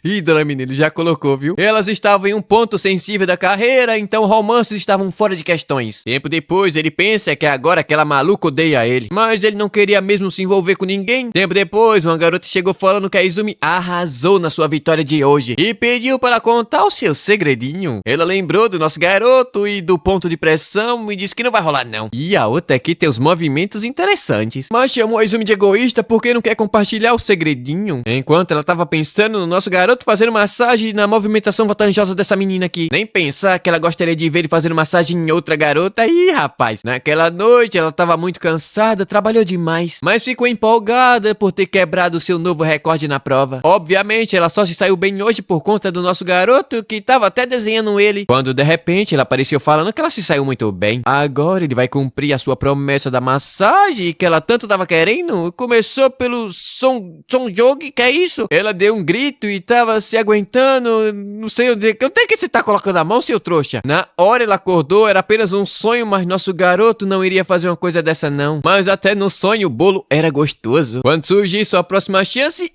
Ih, dona menina, ele já colocou, viu? Elas estavam em um ponto sensível da carreira, então romances estavam fora de questões. Tempo depois, ele pensa que agora aquela maluca odeia ele. Mas ele não queria mesmo se envolver com ninguém. Tempo depois, uma garota chegou falando que a Izumi arrasou na sua vitória de hoje e pediu para contar o seu segredinho. Ela lembrou do nosso garoto e do ponto de pressão e disse que não vai rolar não. E a outra aqui tem os movimentos interessantes. Mas chamou a Izumi de egoísta porque não quer compartilhar o segredinho. Enquanto ela tava pensando no nosso garoto fazendo massagem na movimentação vantajosa dessa menina aqui. Nem pensar que ela gostaria de ver ele fazendo massagem em outra garota. Ih, rapaz, naquela noite ela tava muito cansada, trabalhou demais, mas ficou empolgada por ter quebrado seu novo recorde na prova. Obviamente, ela só se saiu bem hoje por conta do nosso garoto, que tava até desenhando ele, quando de repente ela apareceu falando que ela se saiu muito bem. Agora ele vai cumprir a sua promessa da massagem que ela tanto tava querendo. Começou pelo som jogo, que é isso? Ela deu um grito e tava se aguentando, não sei onde é que você tá colocando a mão, seu trouxa? Na hora ela acordou, era apenas um sonho, mas nosso garoto não iria fazer uma coisa dessa não. Mas até no sonho o bolo era gostoso. Quando surgir sua próxima chance,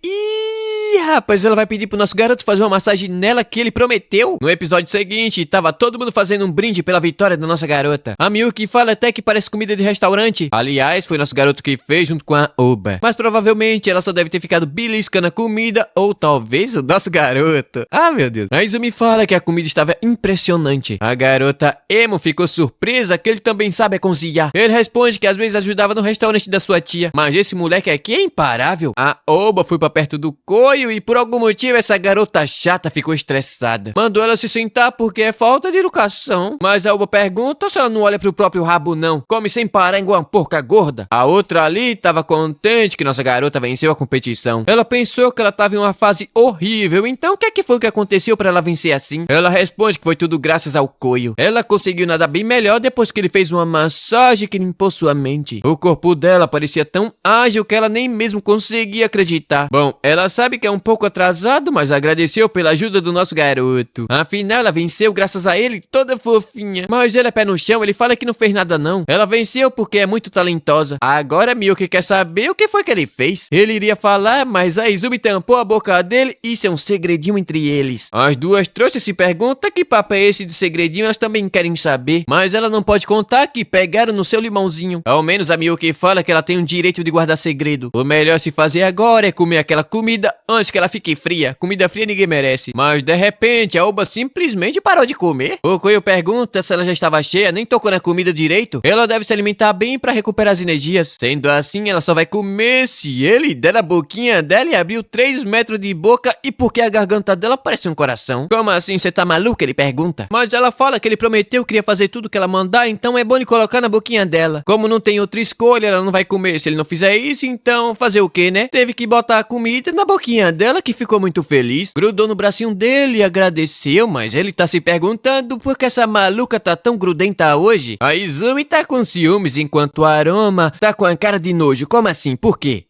rapaz, ela vai pedir pro nosso garoto fazer uma massagem nela que ele prometeu. No episódio seguinte, tava todo mundo fazendo um brinde pela vitória da nossa garota. A Miyuki fala até que parece comida de restaurante. Aliás, foi nosso garoto que fez junto com a Oba. Mas provavelmente ela só deve ter ficado beliscando a comida, ou talvez o nosso garoto. Ah, meu Deus. A Izumi fala que a comida estava impressionante. A garota Emo ficou surpresa que ele também sabe cozinhar. Ele responde que às vezes ajudava no restaurante da sua tia. Mas esse moleque aqui é imparável. A Oba foi pra perto do coio e por algum motivo essa garota chata ficou estressada. Mandou ela se sentar porque é falta de educação. Mas a Oba pergunta se ela não olha pro próprio rabo não. Come sem parar igual uma porca gorda. A outra ali tava contente que nossa garota venceu a competição. Ela pensou que ela tava em uma fase horrível. Então o que é que foi que aconteceu pra ela vencer assim? Ela responde que foi tudo graças ao coio. Ela conseguiu nadar bem melhor depois que ele fez uma massagem que limpou sua mente. O corpo dela parecia tão ágil que ela nem mesmo conseguia acreditar. Bom, ela sabe que é um pouco atrasado, mas agradeceu pela ajuda do nosso garoto. Afinal, ela venceu graças a ele, toda fofinha. Mas ele é pé no chão, ele fala que não fez nada não. Ela venceu porque é muito talentosa. Agora Miyuki quer saber o que foi que ele fez. Ele iria falar, mas a Izumi tampou a boca dele. Isso é um segredinho entre eles. As duas trouxas se perguntam que papo é esse de segredinho, elas também querem saber. Mas ela não pode contar que pegaram no seu limãozinho. Ao menos a Miyuki fala que ela tem um direito de guardar segredo. O melhor se fazer agora é comer aquela comida antes que ela fique fria. Comida fria ninguém merece. Mas de repente a Oba simplesmente parou de comer. O Koyo pergunta se ela já estava cheia, nem tocou na comida direito. Ela deve se alimentar bem para recuperar as energias. Sendo assim, ela só vai comer se ele der na boquinha dela e abriu 3 metros de boca e porque a garganta dela parece um coração. Como assim, você tá maluca? Ele pergunta. Mas ela fala que ele prometeu que ia fazer tudo que ela mandar, então é bom de colocar na boquinha dela. Como não tem outra escolha, ela não vai comer. Se ele não fizer isso, então fazer o que, né? Teve que botar a comida na boquinha dela, que ficou muito feliz. Grudou no bracinho dele e agradeceu, mas ele tá se perguntando por que essa maluca tá tão grudenta hoje. A Izumi tá com ciúmes enquanto a Aroma tá com a cara de nojo. Como assim? Por quê?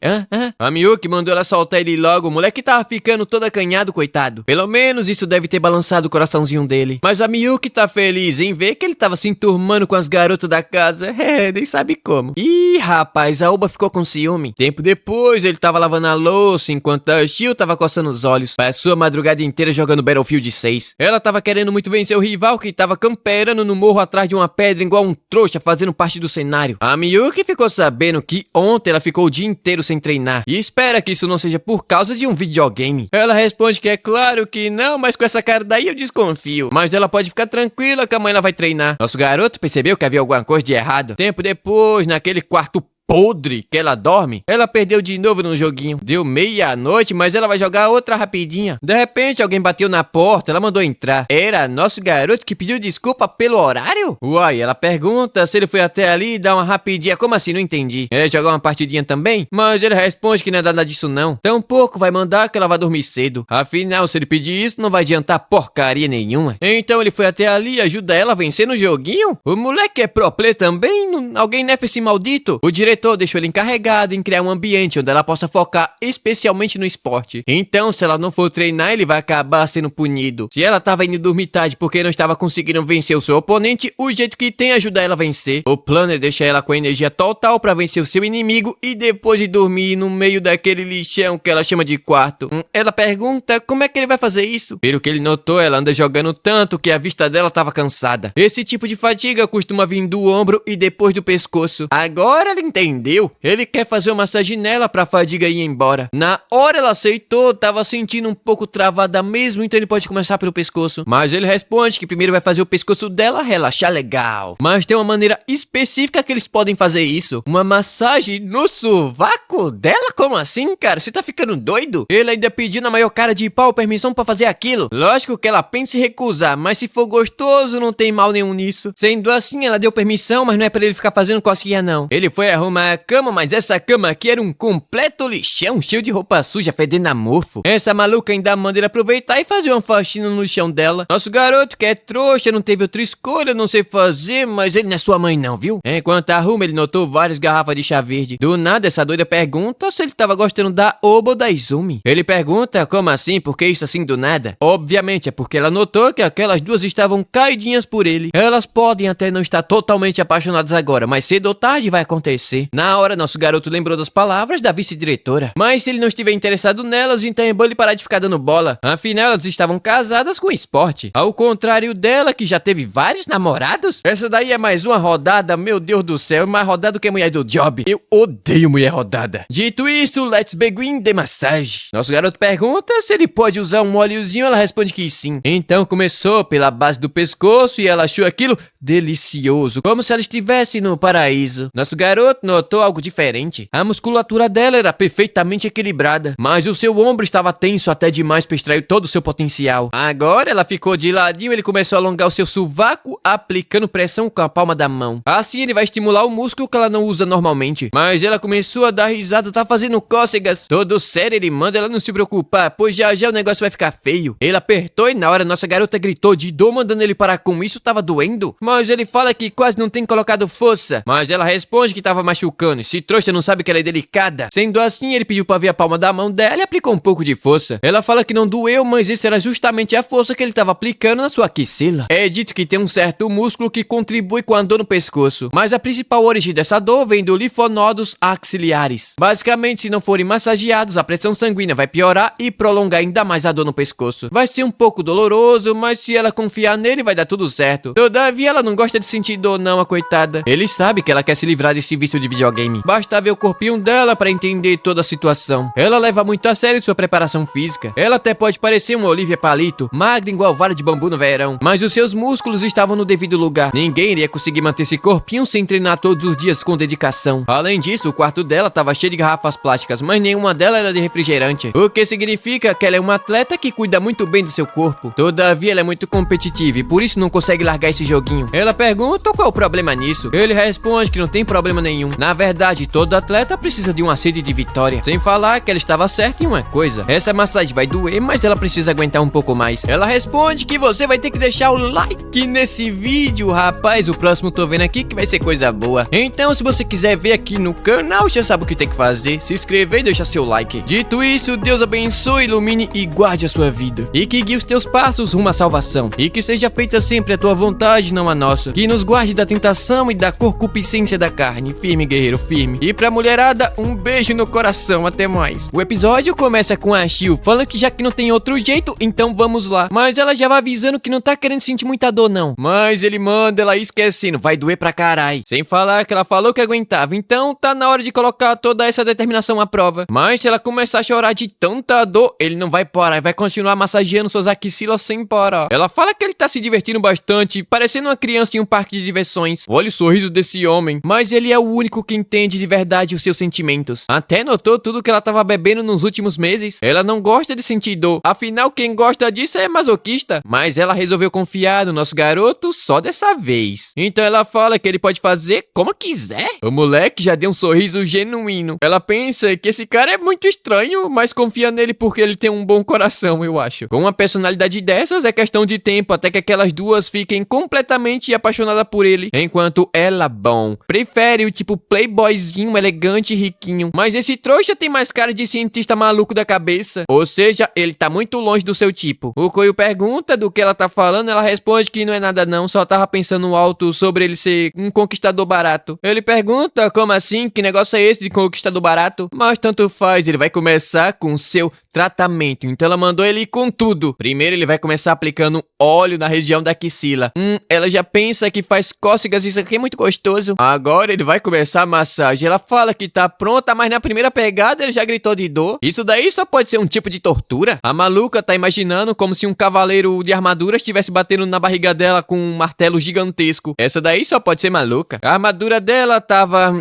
A Miyuki mandou ela soltar ele logo. O moleque tava ficando todo acanhado, coitado. Pelo menos isso deve ter balançado o coraçãozinho dele. Mas a Miyuki tá feliz em ver que ele tava se enturmando com as garotas da casa. Nem sabe como. Ih, rapaz, a Oba ficou com ciúme. Tempo depois, ele tava lavando a louça enquanto a Shio tava coçando os olhos. Passou a madrugada inteira jogando Battlefield 6. Ela tava querendo muito vencer o rival que tava camperando no morro atrás de uma pedra igual um trouxa fazendo parte do cenário. A Miyuki ficou sabendo que ontem ela ficou o dia inteiro sem treinar e espera que isso não seja por causa de um videogame. Ela responde que é claro que não, mas com essa cara daí eu desconfio. Mas ela pode ficar tranquila que amanhã ela vai treinar. Nosso garoto percebeu que havia alguma coisa de errado. Tempo depois, naquele quarto podre que ela dorme, ela perdeu de novo no joguinho. Deu meia-noite, mas ela vai jogar outra rapidinha. De repente, alguém bateu na porta, ela mandou entrar. Era nosso garoto que pediu desculpa pelo horário? Uai, ela pergunta se ele foi até ali e dá uma rapidinha. Como assim? Não entendi. Ele jogar uma partidinha também? Mas ele responde que não é nada disso não. Tampouco vai mandar que ela vai dormir cedo. Afinal, se ele pedir isso, não vai adiantar porcaria nenhuma. Então ele foi até ali e ajuda ela a vencer no joguinho? O moleque é pro play também? Alguém nefa esse maldito? O diretor deixou ele encarregado em criar um ambiente onde ela possa focar especialmente no esporte. Então, se ela não for treinar, ele vai acabar sendo punido. Se ela tava indo dormir tarde porque não estava conseguindo vencer o seu oponente, o jeito que tem é ajudar ela a vencer. O plano é deixar ela com energia total pra vencer o seu inimigo e depois de dormir no meio daquele lixão que ela chama de quarto. Ela pergunta como é que ele vai fazer isso. Pelo que ele notou, ela anda jogando tanto que a vista dela tava cansada. Esse tipo de fadiga costuma vir do ombro e depois do pescoço. Agora ela entendeu. Ele quer fazer uma massagem nela pra fadiga ir embora. Na hora ela aceitou, tava sentindo um pouco travada mesmo, então ele pode começar pelo pescoço. Mas ele responde que primeiro vai fazer o pescoço dela relaxar legal. Mas tem uma maneira específica que eles podem fazer isso. Uma massagem no sovaco dela? Como assim, cara? Você tá ficando doido? Ele ainda pediu na maior cara de pau permissão pra fazer aquilo. Lógico que ela pensa em recusar, mas se for gostoso, não tem mal nenhum nisso. Sendo assim, ela deu permissão, mas não é pra ele ficar fazendo cosquinha não. Ele foi arrumar a cama, mas essa cama aqui era um completo lixão, cheio de roupa suja, fedendo a mofo. Essa maluca ainda manda ele aproveitar e fazer uma faxina no chão dela. Nosso garoto, que é trouxa, não teve outra escolha, não sei fazer, mas ele não é sua mãe não, viu? Enquanto arruma, ele notou várias garrafas de chá verde. Do nada, essa doida pergunta se ele tava gostando da Oba ou da Izumi. Ele pergunta, como assim, por que isso assim do nada? Obviamente, é porque ela notou que aquelas duas estavam caidinhas por ele. Elas podem até não estar totalmente apaixonadas agora, mas cedo ou tarde vai acontecer. Na hora, nosso garoto lembrou das palavras da vice-diretora. Mas se ele não estiver interessado nelas, então é bom ele parar de ficar dando bola. Afinal, elas estavam casadas com esporte. Ao contrário dela, que já teve vários namorados. Essa daí é mais uma rodada, meu Deus do céu, mais rodada do que a mulher do job. Eu odeio mulher rodada. Dito isso, let's begin the massage. Nosso garoto pergunta se ele pode usar um óleozinho, ela responde que sim. Então começou pela base do pescoço e ela achou aquilo delicioso, como se ela estivesse no paraíso. Nosso garoto notou algo diferente. A musculatura dela era perfeitamente equilibrada, mas o seu ombro estava tenso até demais para extrair todo o seu potencial. Agora ela ficou de ladinho e ele começou a alongar o seu sovaco, aplicando pressão com a palma da mão. Assim ele vai estimular o músculo que ela não usa normalmente. Mas ela começou a dar risada, tá fazendo cócegas. Todo sério ele manda ela não se preocupar, pois já já o negócio vai ficar feio. Ele apertou e na hora nossa garota gritou de dor, mandando ele parar com isso, tava doendo. Mas ele fala que quase não tem colocado força. Mas ela responde que tava machucando. Se trouxa não sabe que ela é delicada. Sendo assim, ele pediu pra ver a palma da mão dela e aplicou um pouco de força. Ela fala que não doeu, mas isso era justamente a força que ele tava aplicando na sua axila. É dito que tem um certo músculo que contribui com a dor no pescoço. Mas a principal origem dessa dor vem do linfonodos axiliares. Basicamente, se não forem massageados, a pressão sanguínea vai piorar e prolongar ainda mais a dor no pescoço. Vai ser um pouco doloroso, mas se ela confiar nele, vai dar tudo certo. Todavia, ela não gosta de sentir dor não, a coitada. Ele sabe que ela quer se livrar desse vício de videogame. Basta ver o corpinho dela pra entender toda a situação. Ela leva muito a sério sua preparação física. Ela até pode parecer uma Olivia Palito, magra igual vara de bambu no verão, mas os seus músculos estavam no devido lugar. Ninguém iria conseguir manter esse corpinho sem treinar todos os dias com dedicação. Além disso, o quarto dela estava cheio de garrafas plásticas, mas nenhuma delas era de refrigerante, o que significa que ela é uma atleta que cuida muito bem do seu corpo. Todavia, ela é muito competitiva e por isso não consegue largar esse joguinho. Ela pergunta qual é o problema nisso. Ele responde que não tem problema nenhum. Na verdade, todo atleta precisa de uma sede de vitória. Sem falar que ela estava certa em uma coisa. Essa massagem vai doer, mas ela precisa aguentar um pouco mais. Ela responde que você vai ter que deixar o like nesse vídeo, rapaz. O próximo tô vendo aqui que vai ser coisa boa. Então, se você quiser ver aqui no canal, já sabe o que tem que fazer. Se inscrever e deixar seu like. Dito isso, Deus abençoe, ilumine e guarde a sua vida. E que guie os teus passos rumo à salvação. E que seja feita sempre a tua vontade, não a nossa. Que nos guarde da tentação e da concupiscência da carne. Firme, guerreiro, firme. E pra mulherada, um beijo no coração. Até mais. O episódio começa com a Shio falando que já que não tem outro jeito, então vamos lá. Mas ela já vai avisando que não tá querendo sentir muita dor, não. Mas ele manda ela esquecendo. Vai doer pra carai. Sem falar que ela falou que aguentava. Então tá na hora de colocar toda essa determinação à prova. Mas se ela começar a chorar de tanta dor, ele não vai parar. Vai continuar massageando suas axilas sem parar. Ela fala que ele tá se divertindo bastante, parecendo uma criança em um parque de diversões. Olha o sorriso desse homem. Mas ele é o único único que entende de verdade os seus sentimentos. Até notou tudo que ela tava bebendo nos últimos meses. Ela não gosta de sentir dor. Afinal, quem gosta disso é masoquista. Mas ela resolveu confiar no nosso garoto só dessa vez. Então ela fala que ele pode fazer como quiser. O moleque já deu um sorriso genuíno. Ela pensa que esse cara é muito estranho, mas confia nele porque ele tem um bom coração, eu acho. Com uma personalidade dessas, é questão de tempo até que aquelas duas fiquem completamente apaixonadas por ele. Enquanto ela, bom, prefere o tipo playboyzinho, elegante e riquinho. Mas esse trouxa tem mais cara de cientista maluco da cabeça. Ou seja, ele tá muito longe do seu tipo. O Coio pergunta do que ela tá falando, ela responde que não é nada não, só tava pensando alto sobre ele ser um conquistador barato. Ele pergunta, como assim? Que negócio é esse de conquistador barato? Mas tanto faz, ele vai começar com o seu tratamento. Então ela mandou ele ir com tudo. Primeiro ele vai começar aplicando óleo na região da axila. Ela já pensa que faz cócegas, isso aqui é muito gostoso. Agora ele vai começar a massagem. Ela fala que tá pronta, mas na primeira pegada ele já gritou de dor. Isso daí só pode ser um tipo de tortura. A maluca tá imaginando como se um cavaleiro de armadura estivesse batendo na barriga dela com um martelo gigantesco. Essa daí só pode ser maluca. A armadura dela tava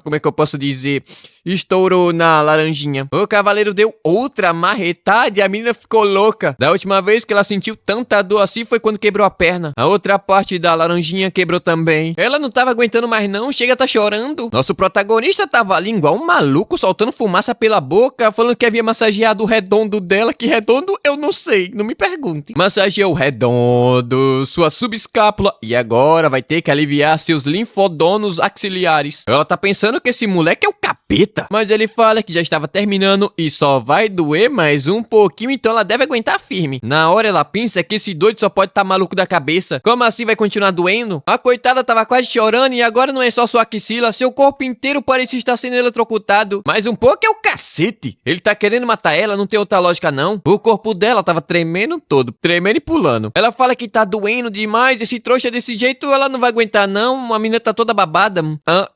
como é que eu posso dizer? Estourou na laranjinha. O cavaleiro deu outra marretada e a menina ficou louca. Da última vez que ela sentiu tanta dor assim foi quando quebrou a perna. A outra parte da laranjinha quebrou também. Ela não tava aguentando mais não, chega a tá chorando. Nosso protagonista tava ali igual um maluco, soltando fumaça pela boca, falando que havia massageado o redondo dela. Que redondo? Eu não sei, não me pergunte. Massageou o redondo, sua subescápula e agora vai ter que aliviar seus linfodonos axilares. Ela tá pensando que esse moleque é o capeta. Mas ele fala que já estava terminando e só vai doer mais um pouquinho, então ela deve aguentar firme. Na hora ela pensa que esse doido só pode estar maluco da cabeça. Como assim vai continuar doendo? A coitada tava quase chorando e agora não é só sua axila, seu corpo inteiro parecia estar sendo eletrocutado. Mais um pouco é o cacete. Ele tá querendo matar ela, não tem outra lógica não. O corpo dela tava tremendo todo, tremendo e pulando. Ela fala que tá doendo demais, esse trouxa desse jeito ela não vai aguentar não, a menina tá toda babada.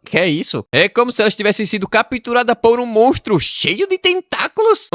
Que é isso? É como se elas tivessem sido capturadas por um monstro cheio de tentáculos.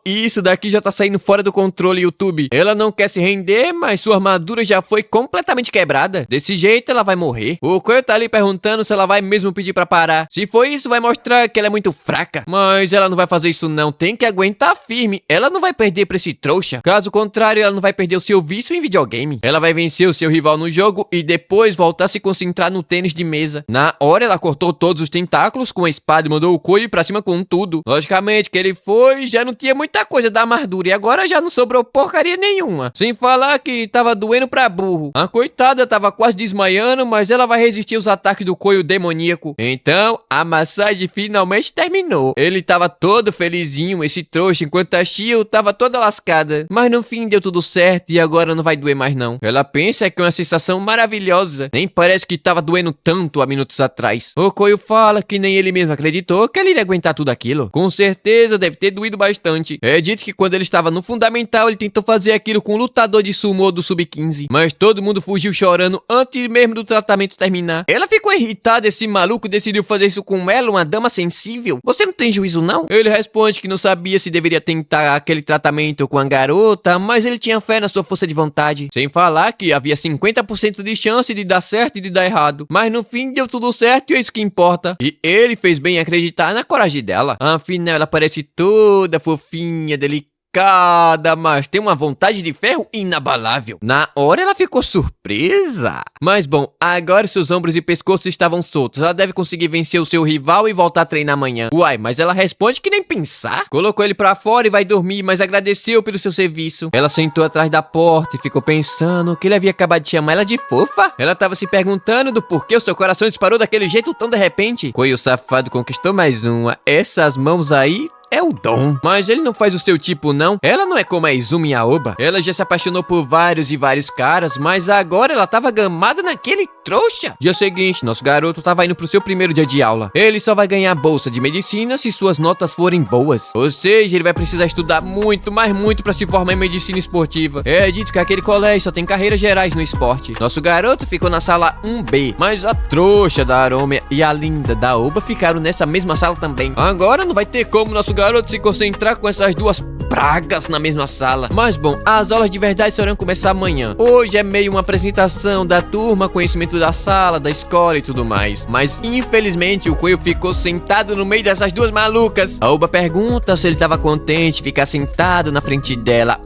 Isso daqui já tá saindo fora do controle, YouTube. Ela não quer se render, mas sua armadura já foi completamente quebrada. Desse jeito ela vai morrer. O Coelho tá ali perguntando se ela vai mesmo pedir pra parar. Se for isso, vai mostrar que ela é muito fraca. Mas ela não vai fazer isso não, tem que aguentar firme. Ela não vai perder pra esse trouxa. Caso contrário, ela não vai perder o seu vício em videogame. Ela vai vencer o seu rival no jogo e depois voltar a se concentrar no tênis de mesa. Na hora ela cortou todos os tentáculos com a espada e mandou o Coelho pra cima com tudo. Logicamente que ele foi, já não tinha muita coisa da armadura e agora já não sobrou porcaria nenhuma. Sem falar que tava doendo pra burro. A coitada tava quase desmaiando, mas ela vai resistir aos ataques do coelho demoníaco. Então, a massagem finalmente terminou. Ele tava todo felizinho, esse trouxa, enquanto a Shio tava toda lascada. Mas no fim deu tudo certo e agora não vai doer mais não. Ela pensa que é uma sensação maravilhosa. Nem parece que tava doendo tanto há minutos atrás. O coelho fala que nem ele mesmo acreditou que ele iria aguentar tudo aquilo. Com certeza deve ter doído bastante. É dito que quando ele estava no fundamental ele tentou fazer aquilo com um lutador de sumo do sub-15, mas todo mundo fugiu chorando antes mesmo do tratamento terminar. Ela ficou irritada, esse maluco decidiu fazer isso com ela, uma dama sensível. Você não tem juízo não? Ele responde que não sabia se deveria tentar aquele tratamento com a garota, mas ele tinha fé na sua força de vontade. Sem falar que havia 50% de chance de dar certo e de dar errado. Mas no fim deu tudo certo e é isso que importa. E ele fez bem acreditar na coragem dela. Afinal, ela parece toda fofinha, delicada, mas tem uma vontade de ferro inabalável. Na hora ela ficou surpresa. Mas bom, agora seus ombros e pescoço estavam soltos. Ela deve conseguir vencer o seu rival e voltar a treinar amanhã. Uai, mas ela responde que nem pensar. Colocou ele pra fora e vai dormir, mas agradeceu pelo seu serviço. Ela sentou atrás da porta e ficou pensando que ele havia acabado de chamar ela de fofa. Ela tava se perguntando do porquê o seu coração disparou daquele jeito tão de repente. Coelho safado conquistou mais uma. Essas mãos aí é o dom. Mas ele não faz o seu tipo, não. Ela não é como a Izumi Aoba. Ela já se apaixonou por vários e vários caras, mas agora ela tava gamada naquele trouxa. Dia seguinte, nosso garoto tava indo pro seu primeiro dia de aula. Ele só vai ganhar bolsa de medicina se suas notas forem boas. Ou seja, ele vai precisar estudar muito, mas muito pra se formar em medicina esportiva. É dito que aquele colégio só tem carreiras gerais no esporte. Nosso garoto ficou na sala 1B, mas a trouxa da Arome e a linda da Aoba ficaram nessa mesma sala também. Agora não vai ter como nosso garoto se concentrar com essas duas pragas na mesma sala. Mas bom, as aulas de verdade só irão começar amanhã. Hoje é meio uma apresentação da turma, conhecimento da sala, da escola e tudo mais. Mas infelizmente o coelho ficou sentado no meio dessas duas malucas. A Oba pergunta se ele tava contente ficar sentado na frente dela.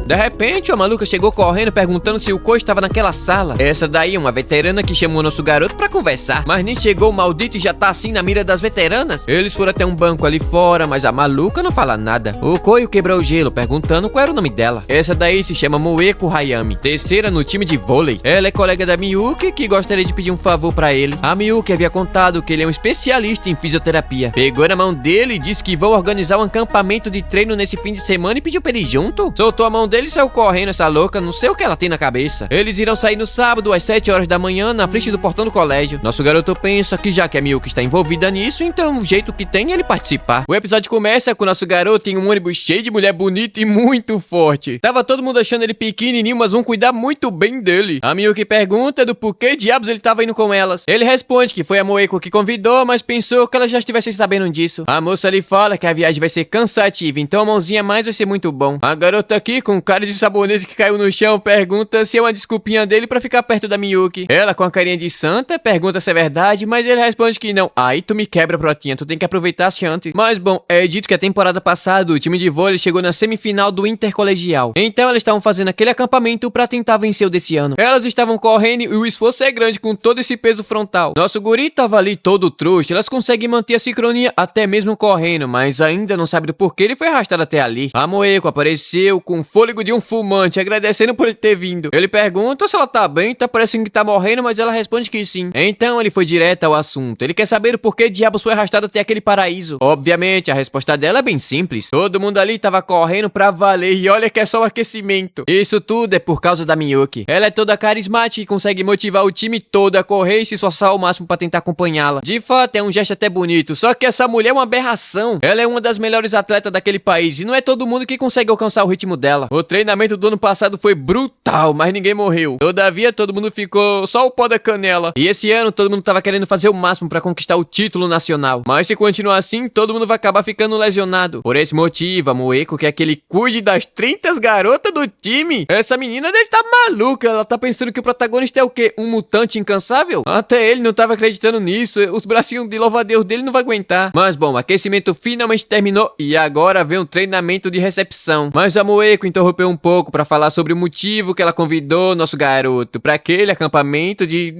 De repente a maluca chegou correndo perguntando se o coelho estava naquela sala. Essa daí é uma veterana que chamou nosso garoto pra conversar. Mas nem chegou o maldito e já tá assim na mira das veteranas. Eles foram até um banco ali fora, mas a maluca não fala nada. O coelho quebrou o gelo perguntando qual era o nome dela. Essa daí se chama Moeko Hayami, terceira no time de vôlei. Ela é colega da Miyuki, que gostaria de pedir um favor pra ele. A Miyuki havia contado que ele é um especialista em fisioterapia. Pegou na mão dele e disse que vão organizar um acampamento de treino nesse fim de semana e pediu pra ele ir junto. Soltou a mão dele e saiu correndo essa louca, não sei o que ela tem na cabeça. Eles irão sair no sábado às 7 horas da manhã na frente do portão do colégio. Nosso garoto pensa que já que a Miyuki está envolvida nisso, então o jeito que tem é ele participar. O episódio começa com o nosso garoto em um ônibus cheio de mulher bonita e muito forte. Tava todo mundo achando ele pequenininho, mas vão cuidar muito bem dele. A Miyuki pergunta do porquê diabos ele tava indo com elas. Ele responde que foi a Moeko que convidou, mas pensou que elas já estivessem sabendo disso. A moça lhe fala que a viagem vai ser cansativa, então a mãozinha a mais vai ser muito bom. A garota aqui, com cara de sabonete que caiu no chão, pergunta se é uma desculpinha dele pra ficar perto da Miyuki. Ela, com a carinha de santa, pergunta se é verdade, mas ele responde que não. Aí tu me quebra, protinha, tu tem que aproveitar as chances. Mas bom, é dito que a temporada passada o time de vôlei chegou na semifinal do intercolegial. Então elas estavam fazendo aquele acampamento pra tentar vencer o desse ano. Elas estavam correndo e o esforço é grande com todo esse peso frontal. Nosso guri tava ali todo trouxa, elas conseguem manter a sincronia até mesmo correndo, mas ainda não sabe do porquê ele foi arrastado até ali. A Moeko apareceu com o fôlego de um fumante, agradecendo por ele ter vindo. Ele pergunta se ela tá bem, tá parecendo que tá morrendo, mas ela responde que sim. Então ele foi direto ao assunto. Ele quer saber o porquê diabos foi arrastado até aquele paraíso. Obviamente, a resposta dela é bem simples. Todo mundo ali tava correndo pra valer e olha que é só o aquecimento. Isso tudo é por causa da Miyuki. Ela é toda carismática e consegue motivar o time todo a correr e se esforçar ao máximo pra tentar acompanhá-la. De fato, é um gesto até bonito, só que essa mulher é uma aberração. Ela é uma das melhores atletas daquele país e não é todo mundo que consegue alcançar o ritmo dela. O treinamento do ano passado foi brutal, mas ninguém morreu. Todavia, todo mundo ficou só o pó da canela. E esse ano, todo mundo tava querendo fazer o máximo pra conquistar o título nacional. Mas se continuar assim, todo mundo vai acabar ficando lesionado. Por esse motivo, a Moeko quer que ele cuide das 30 garotas do time. Essa menina deve tá maluca. Ela tá pensando que o protagonista é o quê? Um mutante incansável? Até ele não tava acreditando nisso. Os bracinhos de louva-a-Deus dele não vai aguentar. Mas bom, o aquecimento finalmente terminou e agora vem um treinamento de recepção. Mas a Moeko interrompeu um pouco pra falar sobre o motivo que ela convidou nosso garoto pra aquele acampamento de...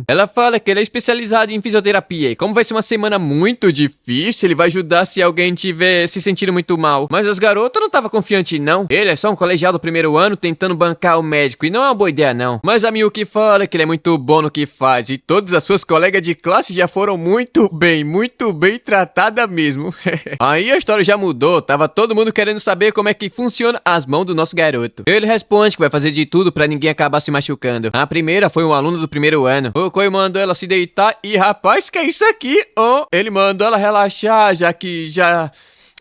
Ela fala que ele é especializado em fisioterapia e como vai ser uma semana muito difícil, ele vai ajudar se alguém tiver se sentindo muito mal. Mas as garotas não estavam confiantes não. Ele é só um colegial do primeiro ano tentando bancar o médico e não é uma boa ideia não. Mas a Miyuki fala que ele é muito bom no que faz e todas as suas colegas de classe já foram muito bem tratadas mesmo. Aí a história já mudou, tava todo mundo querendo saber como é que funciona as mãos do nosso garoto. Ele responde que vai fazer de tudo pra ninguém acabar se machucando. A primeira foi um aluno do primeiro ano. O Koi mandou ela se deitar e rapaz, que é isso aqui? Oh, ele mandou ela relaxar, já que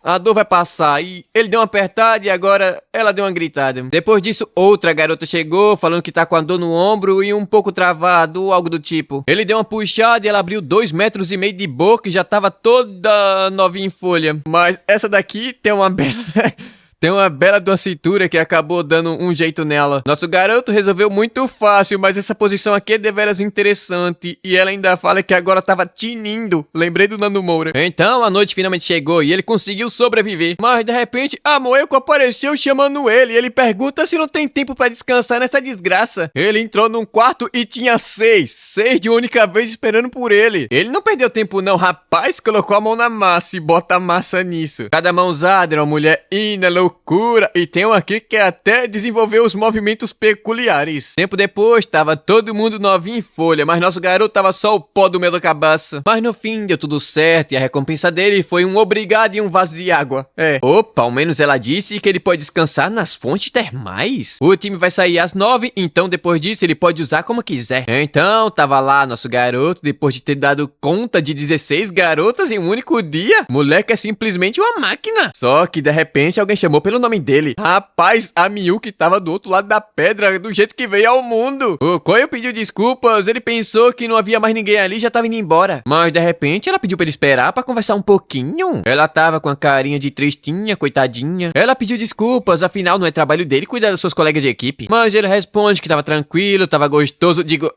a dor vai passar. E ele deu uma apertada e agora ela deu uma gritada. Depois disso, outra garota chegou falando que tá com a dor no ombro e um pouco travado, algo do tipo. Ele deu uma puxada e ela abriu 2,5 metros de boca e já tava toda novinha em folha. Mas essa daqui tem uma bela... Tem uma bela de uma cintura que acabou dando um jeito nela. Nosso garoto resolveu muito fácil, mas essa posição aqui é deveras interessante. E ela ainda fala que agora tava tinindo. Lembrei do Nando Moura. Então a noite finalmente chegou e ele conseguiu sobreviver. Mas de repente a Moeko apareceu chamando ele. E ele pergunta se não tem tempo pra descansar nessa desgraça. Ele entrou num quarto e tinha 6 de única vez esperando por ele. Ele não perdeu tempo não, rapaz. Colocou a mão na massa e bota a massa nisso. Cada mão usada era uma mulher loucura. E tem um aqui que até desenvolveu os movimentos peculiares. Tempo depois, tava todo mundo novinho em folha, mas nosso garoto tava só o pó do meio da cabaça. Mas no fim, deu tudo certo e a recompensa dele foi um obrigado e um vaso de água. Opa, ao menos ela disse que ele pode descansar nas fontes termais. O time vai sair às 9, então depois disso ele pode usar como quiser. Então, tava lá nosso garoto, depois de ter dado conta de 16 garotas em um único dia. Moleque é simplesmente uma máquina. Só que de repente alguém chamou chamou pelo nome dele. Rapaz, a Miyuki tava do outro lado da pedra, do jeito que veio ao mundo. O Koyo pediu desculpas, ele pensou que não havia mais ninguém ali e já tava indo embora. Mas de repente ela pediu pra ele esperar pra conversar um pouquinho. Ela tava com a carinha de tristinha, coitadinha. Ela pediu desculpas, afinal não é trabalho dele cuidar das suas colegas de equipe. Mas ele responde que tava tranquilo, tava gostoso. Digo,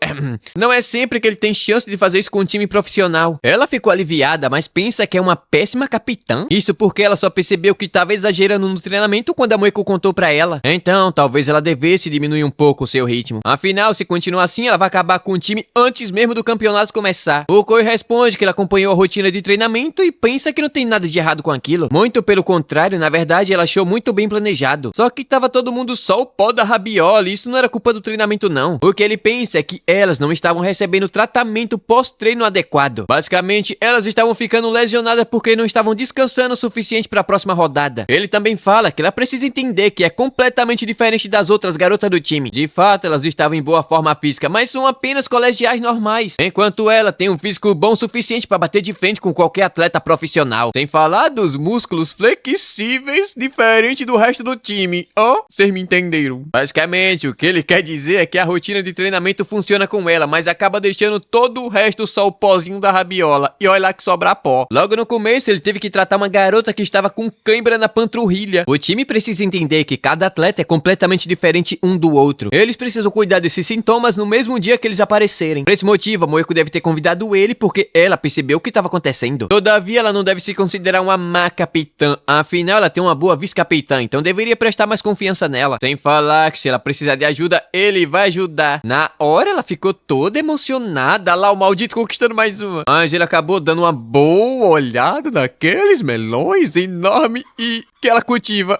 não é sempre que ele tem chance de fazer isso com um time profissional. Ela ficou aliviada, mas pensa que é uma péssima capitã. Isso porque ela só percebeu que tava exagerando no treinamento quando a Moeko contou pra ela. Então, talvez ela devesse diminuir um pouco o seu ritmo. Afinal, se continuar assim, ela vai acabar com o time antes mesmo do campeonato começar. O Koyo responde que ele acompanhou a rotina de treinamento e pensa que não tem nada de errado com aquilo. Muito pelo contrário, na verdade, ela achou muito bem planejado. Só que tava todo mundo só o pó da rabiola e isso não era culpa do treinamento não. O que ele pensa é que elas não estavam recebendo tratamento pós-treino adequado. Basicamente, elas estavam ficando lesionadas porque não estavam descansando o suficiente para a próxima rodada. Ele também fala que ela precisa entender que é completamente diferente das outras garotas do time. De fato, elas estavam em boa forma física, mas são apenas colegiais normais. Enquanto ela tem um físico bom o suficiente para bater de frente com qualquer atleta profissional. Sem falar dos músculos flexíveis, diferente do resto do time. Oh, vocês me entenderam. Basicamente, o que ele quer dizer é que a rotina de treinamento funciona com ela, mas acaba deixando todo o resto só o pozinho da rabiola. E olha lá que sobra pó. Logo no começo, ele teve que tratar uma garota que estava com cãibra na panturrilha. O time precisa entender que cada atleta é completamente diferente um do outro. Eles precisam cuidar desses sintomas no mesmo dia que eles aparecerem. Por esse motivo, a Moeko deve ter convidado ele porque ela percebeu o que estava acontecendo. Todavia, ela não deve se considerar uma má capitã. Afinal, ela tem uma boa vice-capitã, então deveria prestar mais confiança nela. Sem falar que se ela precisar de ajuda, ele vai ajudar. Na hora, ela ficou toda emocionada. Lá o maldito conquistando mais uma. Mas ele acabou dando uma boa olhada naqueles melões enormes e que ela cultiva.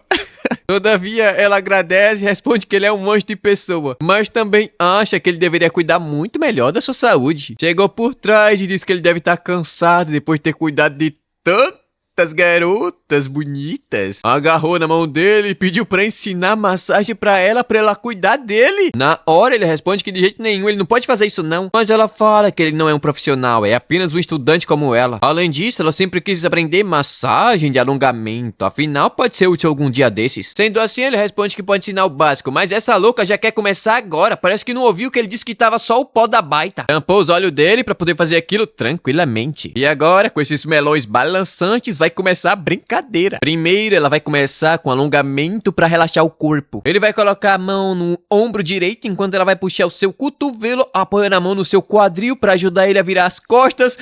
Todavia, ela agradece e responde que ele é um anjo de pessoa, mas também acha que ele deveria cuidar muito melhor da sua saúde. Chegou por trás e disse que ele deve estar cansado depois de ter cuidado de tantas garotas bonitas. Agarrou na mão dele e pediu pra ensinar massagem pra ela cuidar dele. Na hora ele responde que de jeito nenhum ele não pode fazer isso não. Mas ela fala que ele não é um profissional, é apenas um estudante como ela. Além disso, ela sempre quis aprender massagem de alongamento. Afinal, pode ser útil algum dia desses. Sendo assim, ele responde que pode ensinar o básico. Mas essa louca já quer começar agora. Parece que não ouviu que ele disse que tava só o pó da baita. Tampou os olhos dele pra poder fazer aquilo tranquilamente. E agora, com esses melões balançantes, vai começar a brincadeira. Primeiro, ela vai começar com alongamento pra relaxar o corpo. Ele vai colocar a mão no ombro direito, enquanto ela vai puxar o seu cotovelo, apoiando a mão no seu quadril pra ajudar ele a virar as costas.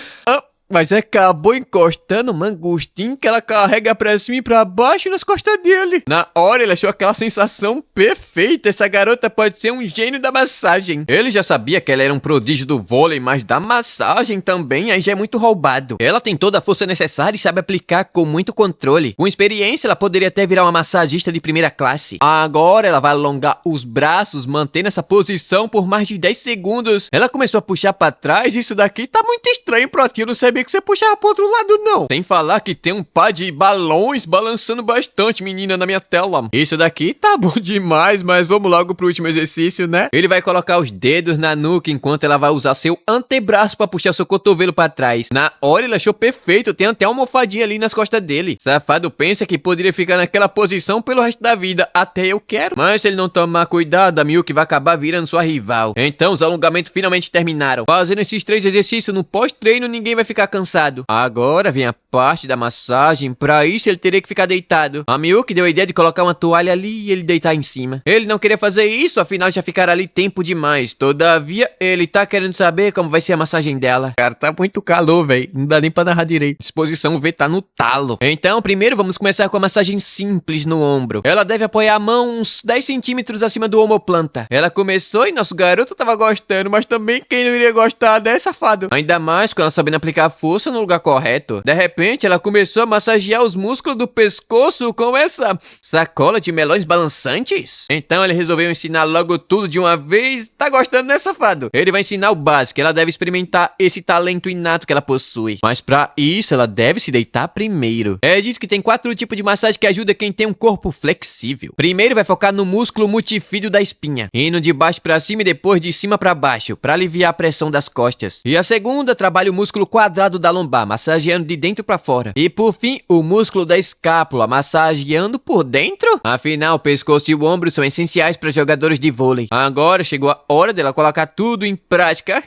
Mas acabou encostando um mangostim que ela carrega pra cima e pra baixo nas costas dele. Na hora ele achou aquela sensação perfeita. Essa garota pode ser um gênio da massagem. Ele já sabia que ela era um prodígio do vôlei, mas da massagem também aí já é muito roubado. Ela tem toda a força necessária e sabe aplicar com muito controle. Com experiência ela poderia até virar uma massagista de primeira classe. Agora ela vai alongar os braços, mantendo essa posição por mais de 10 segundos. Ela começou a puxar pra trás. Isso daqui tá muito estranho pro tio, não sabia que você puxava pro outro lado não. Sem falar que tem um par de balões balançando bastante, menina, na minha tela. Isso daqui tá bom demais, mas vamos logo pro último exercício, né? Ele vai colocar os dedos na nuca enquanto ela vai usar seu antebraço pra puxar seu cotovelo pra trás. Na hora ele achou perfeito, tem até uma almofadinha ali nas costas dele. Safado pensa que poderia ficar naquela posição pelo resto da vida, até eu quero. Mas se ele não tomar cuidado, a Miyuki vai acabar virando sua rival. Então os alongamentos finalmente terminaram. Fazendo esses 3 exercícios no pós-treino, ninguém vai ficar cansado. Agora vem a parte da massagem. Pra isso ele teria que ficar deitado. A Miyuki deu a ideia de colocar uma toalha ali e ele deitar em cima. Ele não queria fazer isso, afinal já ficará ali tempo demais. Todavia, ele tá querendo saber como vai ser a massagem dela. Cara, tá muito calor, velho. Não dá nem pra narrar direito. Disposição V tá no talo. Então, primeiro vamos começar com a massagem simples no ombro. Ela deve apoiar a mão uns 10 centímetros acima do omoplanta. Ela começou e nosso garoto tava gostando, mas também quem não iria gostar dessa, safado? Ainda mais com ela sabendo aplicar força no lugar correto. De repente, ela começou a massagear os músculos do pescoço com essa sacola de melões balançantes. Então ele resolveu ensinar logo tudo de uma vez. Tá gostando, né, safado? Ele vai ensinar o básico. Ela deve experimentar esse talento inato que ela possui. Mas pra isso, ela deve se deitar primeiro. É dito que tem 4 tipos de massagem que ajuda quem tem um corpo flexível. Primeiro vai focar no músculo multifídio da espinha, indo de baixo pra cima e depois de cima pra baixo, pra aliviar a pressão das costas. E a segunda trabalha o músculo quadrado da lombar, massageando de dentro pra pra fora. E por fim, o músculo da escápula massageando por dentro. Afinal, o pescoço e o ombro são essenciais para jogadores de vôlei. Agora chegou a hora dela colocar tudo em prática.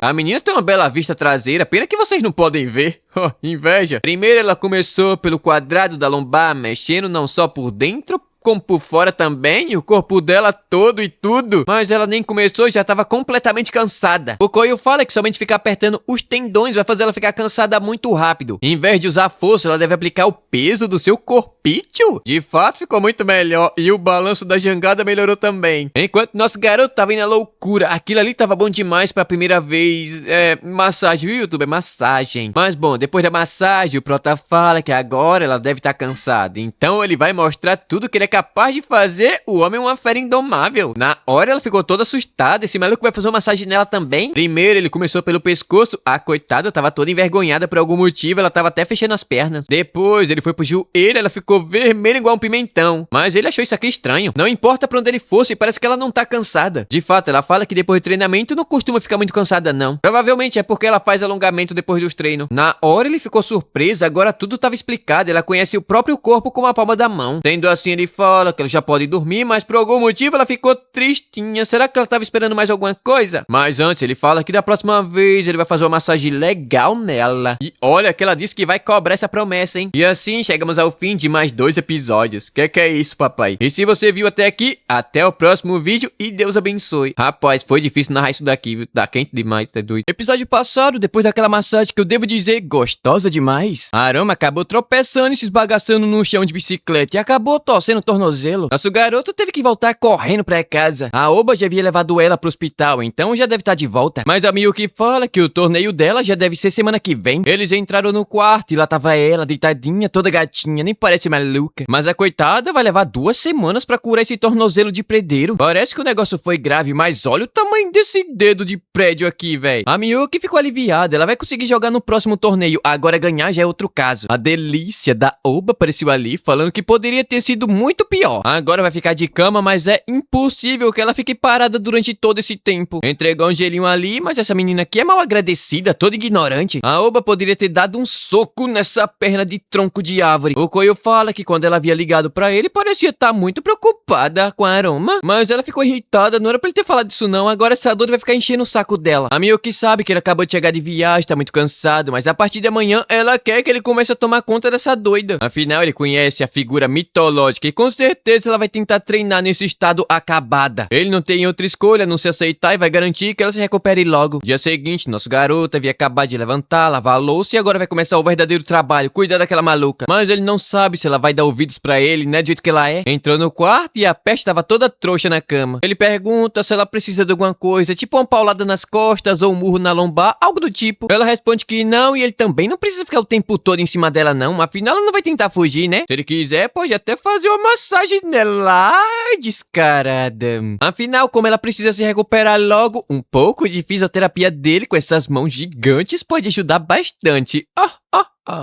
A menina tem uma bela vista traseira, pena que vocês não podem ver. Oh, inveja. Primeiro ela começou pelo quadrado da lombar, mexendo não só por dentro, como por fora também, e o corpo dela todo e tudo. Mas ela nem começou e já tava completamente cansada. O Koyo fala que somente ficar apertando os tendões vai fazer ela ficar cansada muito rápido. Em vez de usar força, ela deve aplicar o peso do seu corpício. De fato, ficou muito melhor. E o balanço da jangada melhorou também. Enquanto nosso garoto tava indo à loucura, aquilo ali tava bom demais pra primeira vez. Massagem, viu, YouTube? É massagem. Mas bom, depois da massagem, o Prota fala que agora ela deve estar cansada. Então ele vai mostrar tudo que ele é capaz de fazer. O homem é uma fera indomável. Na hora ela ficou toda assustada. Esse maluco vai fazer uma massagem nela também. Primeiro ele começou pelo pescoço. A coitada tava toda envergonhada por algum motivo. Ela tava até fechando as pernas. Depois ele foi pro joelho. Ela ficou vermelha igual um pimentão. Mas ele achou isso aqui estranho. Não importa pra onde ele fosse, parece que ela não tá cansada. De fato, ela fala que depois do treinamento não costuma ficar muito cansada não. Provavelmente é porque ela faz alongamento depois dos treinos. Na hora ele ficou surpreso. Agora tudo tava explicado. Ela conhece o próprio corpo com a palma da mão. Tendo assim ele fala que ela já pode dormir, mas por algum motivo ela ficou tristinha. Será que ela tava esperando mais alguma coisa? Mas antes ele fala que da próxima vez ele vai fazer uma massagem legal nela. E olha que ela disse que vai cobrar essa promessa, hein? E assim chegamos ao fim de mais 2 episódios. Que é isso, papai? E se você viu até aqui, até o próximo vídeo e Deus abençoe. Rapaz, foi difícil narrar isso daqui, viu? Tá quente demais, tá doido. Episódio passado, depois daquela massagem que eu devo dizer gostosa demais, a Arama acabou tropeçando e se esbagaçando no chão de bicicleta e acabou torcendo o tornozelo. Nosso garoto teve que voltar correndo pra casa. A Oba já havia levado ela pro hospital, então já deve estar de volta. Mas a Miyuki fala que o torneio dela já deve ser semana que vem. Eles entraram no quarto e lá tava ela, deitadinha, toda gatinha, nem parece maluca. Mas a coitada vai levar 2 semanas pra curar esse tornozelo de predeiro. Parece que o negócio foi grave, mas olha o tamanho desse dedo de prédio aqui, véi. A Miyuki ficou aliviada, ela vai conseguir jogar no próximo torneio. Agora ganhar já é outro caso. A delícia da Oba apareceu ali, falando que poderia ter sido muito pior. Agora vai ficar de cama, mas é impossível que ela fique parada durante todo esse tempo. Entregou um gelinho ali, mas essa menina aqui é mal agradecida, toda ignorante. A Oba poderia ter dado um soco nessa perna de tronco de árvore. O Koyo fala que quando ela havia ligado pra ele, parecia estar muito preocupada com a Aroma, mas ela ficou irritada, não era pra ele ter falado isso não. Agora essa dor vai ficar enchendo o saco dela. A Miyuki sabe que ele acabou de chegar de viagem, tá muito cansado, mas a partir de amanhã ela quer que ele comece a tomar conta dessa doida. Afinal, ele conhece a figura mitológica e com certeza ela vai tentar treinar nesse estado acabada. Ele não tem outra escolha a não se aceitar e vai garantir que ela se recupere logo. Dia seguinte, nosso garoto havia acabado de levantar, lavar a louça e agora vai começar o verdadeiro trabalho, cuidar daquela maluca. Mas ele não sabe se ela vai dar ouvidos pra ele, né, do jeito que ela é. Entrou no quarto e a peste estava toda trouxa na cama. Ele pergunta se ela precisa de alguma coisa, tipo uma paulada nas costas ou um murro na lombar, algo do tipo. Ela responde que não e ele também não precisa ficar o tempo todo em cima dela não, afinal ela não vai tentar fugir, né? Se ele quiser, pode até fazer uma massagem nela. Ai, descarada. Afinal, como ela precisa se recuperar logo, um pouco de fisioterapia dele com essas mãos gigantes pode ajudar bastante.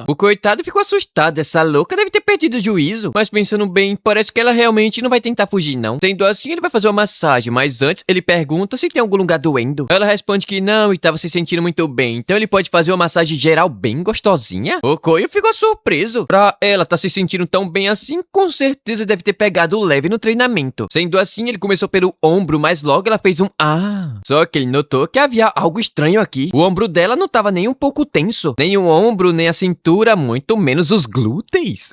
O coitado ficou assustado, essa louca deve ter perdido o juízo. Mas pensando bem, parece que ela realmente não vai tentar fugir não. Sendo assim, ele vai fazer uma massagem, mas antes ele pergunta se tem algum lugar doendo. Ela responde que não e tava se sentindo muito bem, então ele pode fazer uma massagem geral bem gostosinha. O Koyo ficou surpreso. Pra ela tá se sentindo tão bem assim, com certeza deve ter pegado leve no treinamento. Sendo assim, ele começou pelo ombro, mas logo ela fez um Só que ele notou que havia algo estranho aqui. O ombro dela não tava nem um pouco tenso. Nem o ombro, nem a cintura, muito menos os glúteos.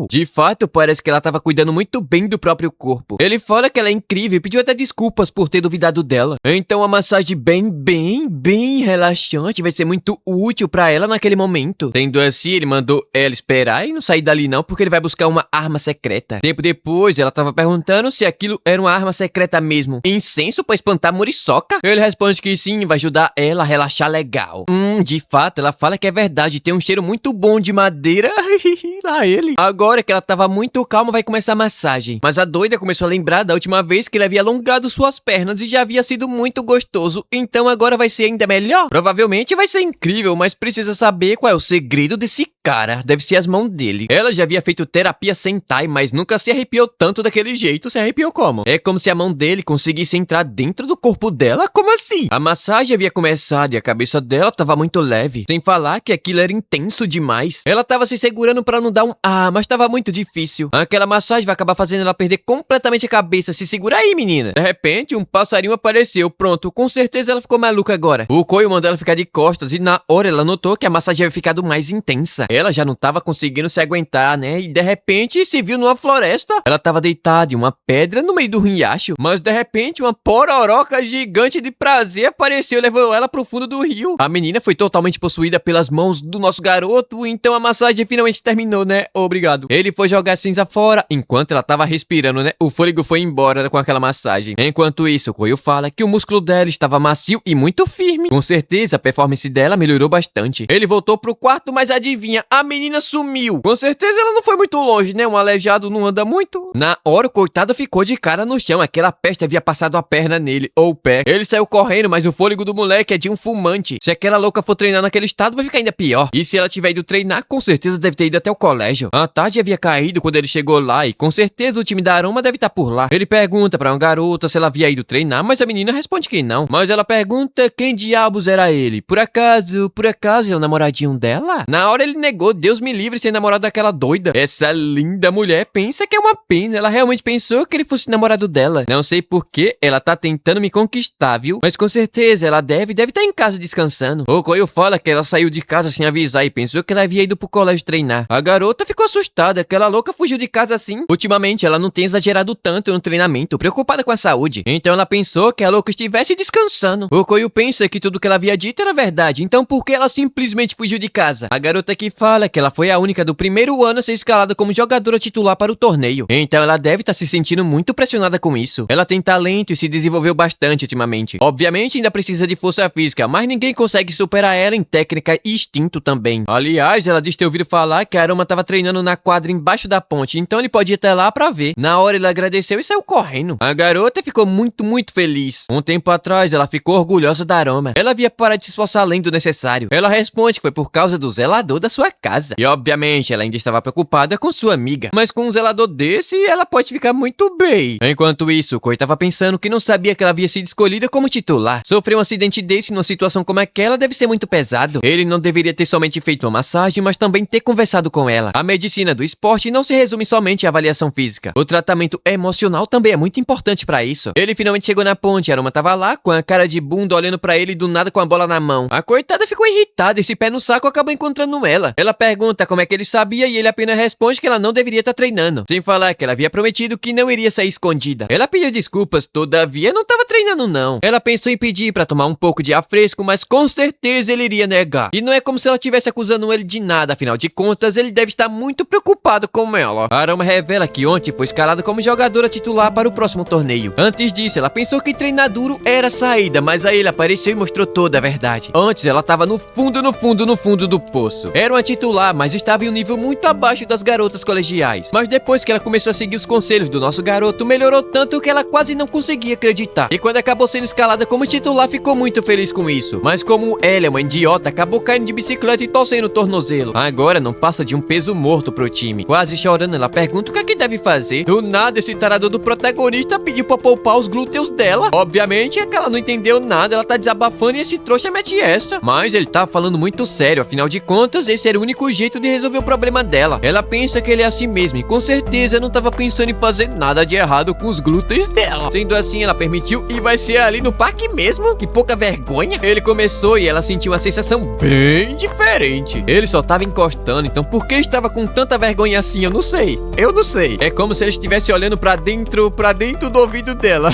De fato, parece que ela tava cuidando muito bem do próprio corpo. Ele fala que ela é incrível e pediu até desculpas por ter duvidado dela. Então a massagem bem relaxante vai ser muito útil pra ela naquele momento. Sendo assim, ele mandou ela esperar e não sair dali não, porque ele vai buscar uma arma secreta. Tempo depois, ela tava perguntando se aquilo era uma arma secreta mesmo. Incenso pra espantar muriçoca? Ele responde que sim, vai ajudar ela a relaxar legal. De fato, ela fala que é verdade, tem um cheiro muito bom de madeira. Lá ele. Agora que ela tava muito calma, vai começar a massagem. Mas a doida começou a lembrar da última vez que ele havia alongado suas pernas e já havia sido muito gostoso. Então agora vai ser ainda melhor? Provavelmente vai ser incrível, mas precisa saber qual é o segredo desse cara. Deve ser as mãos dele. Ela já havia feito terapia Sentai, mas nunca se arrepiou tanto daquele jeito. Se arrepiou como? É como se a mão dele conseguisse entrar dentro do corpo dela? Como assim? A massagem havia começado e a cabeça dela tava muito leve. Sem falar que aquilo era intenso demais. Ela tava se segurando pra não dar um mas tava muito difícil. Aquela massagem vai acabar fazendo ela perder completamente a cabeça. Se segura aí, menina. De repente, um passarinho apareceu. Pronto, com certeza ela ficou maluca agora. O Koyo mandou ela ficar de costas e na hora ela notou que a massagem havia ficado mais intensa. Ela já não tava conseguindo se aguentar, né? E de repente se viu numa floresta. Ela tava deitada em uma pedra no meio do riacho. Mas de repente uma pororoca gigante de prazer apareceu e levou ela pro fundo do rio. A menina foi totalmente possuída pelas mãos do nosso garoto. Então a massagem finalmente terminou, né? Obrigado. Ele foi jogar cinza fora enquanto ela tava respirando, né? O fôlego foi embora com aquela massagem. Enquanto isso, o Koyo fala que o músculo dela estava macio e muito firme. Com certeza a performance dela melhorou bastante. Ele voltou pro quarto, mas adivinha, a menina sumiu. Com certeza ela não foi muito longe, né? Um aleijado não anda muito. Na hora, o coitado ficou de cara no chão. Aquela peste havia passado a perna nele, ou o pé. Ele saiu correndo, mas o fôlego do moleque é de um fumante. Se aquela louca for treinar naquele estado, vai ficar ainda pior. E se ela tiver ido treinar, com certeza deve ter ido até o colégio. A tarde havia caído quando ele chegou lá e com certeza o time da Aroma deve estar por lá. Ele pergunta pra uma garota se ela havia ido treinar, mas a menina responde que não. Mas ela pergunta quem diabos era ele. Por acaso é o namoradinho dela? Na hora ele negou, Deus me livre ser namorado daquela doida. Essa linda mulher pensa que é uma pena. Ela realmente pensou que ele fosse namorado dela. Não sei por que ela tá tentando me conquistar, viu? Mas com certeza ela deve estar em casa descansando. O Koyo fala que ela saiu de casa sem avisar e pensou que ela havia ido pro colégio treinar. A garota ficou assustada, aquela louca fugiu de casa assim. Ultimamente ela não tem exagerado tanto no treinamento, preocupada com a saúde. Então ela pensou que a louca estivesse descansando. O Koyo pensa que tudo que ela havia dito era verdade, então por que ela simplesmente fugiu de casa? A garota que fala que ela foi a única do primeiro ano a ser escalada como jogadora titular para o torneio. Então ela deve estar se sentindo muito pressionada com isso. Ela tem talento e se desenvolveu bastante ultimamente. Obviamente ainda precisa de força física, mas ninguém consegue superar ela em técnica e instinto também. Aliás, ela diz ter ouvido falar que a Aroma estava treinando na quadra embaixo da ponte, então ele pode ir até lá pra ver. Na hora ele agradeceu e saiu correndo. A garota ficou muito feliz. Um tempo atrás ela ficou orgulhosa da Aroma. Ela havia parado de se esforçar além do necessário. Ela responde que foi por causa do zelador da sua casa. E obviamente ela ainda estava preocupada com sua amiga. Mas com um zelador desse, ela pode ficar muito bem. Enquanto isso, o Koyo estava pensando que não sabia que ela havia sido escolhida como titular. Sofrer um acidente desse numa situação como aquela deve ser muito pesado. Ele não deveria ter somente feito uma massagem, mas também ter conversado com ela. A medicina do esporte não se resume somente à avaliação física. O tratamento emocional também é muito importante pra isso. Ele finalmente chegou na ponte, a Aroma tava lá com a cara de bunda olhando pra ele do nada com a bola na mão. A coitada ficou irritada, esse pé no saco acabou encontrando ela. Ela pergunta como é que ele sabia e ele apenas responde que ela não deveria estar treinando. Sem falar que ela havia prometido que não iria sair escondida. Ela pediu desculpas, todavia não tava treinando não. Ela pensou em pedir pra tomar um pouco de ar fresco, mas com certeza ele iria negar. E não é como se ela estivesse acusando ele de nada, afinal de contas ele deve estar muito preocupado com ela. A Aroma revela que ontem foi escalada como jogadora titular para o próximo torneio. Antes disso, ela pensou que treinar duro era a saída, mas aí ele apareceu e mostrou toda a verdade. Antes, ela estava no fundo do poço. Era uma titular, mas estava em um nível muito abaixo das garotas colegiais. Mas depois que ela começou a seguir os conselhos do nosso garoto, melhorou tanto que ela quase não conseguia acreditar. E quando acabou sendo escalada como titular, ficou muito feliz com isso. Mas como ela é uma idiota, acabou caindo de bicicleta e torcendo o tornozelo. Agora não passa de um peso morto pro time. Quase chorando, ela pergunta o que é que deve fazer. Do nada, esse tarado do protagonista pediu pra poupar os glúteos dela. Obviamente é que ela não entendeu nada, ela tá desabafando e esse trouxa mete essa. Mas ele tá falando muito sério, afinal de contas, esse era o único jeito de resolver o problema dela. Ela pensa que ele é assim mesmo e com certeza não tava pensando em fazer nada de errado com os glúteos dela. Sendo assim, ela permitiu e vai ser ali no parque mesmo? Que pouca vergonha. Ele começou e ela sentiu uma sensação bem diferente. Ele só tava encostando, então por que estava com tanta vergonha assim? Eu não sei. É como se ele estivesse olhando pra dentro do ouvido dela.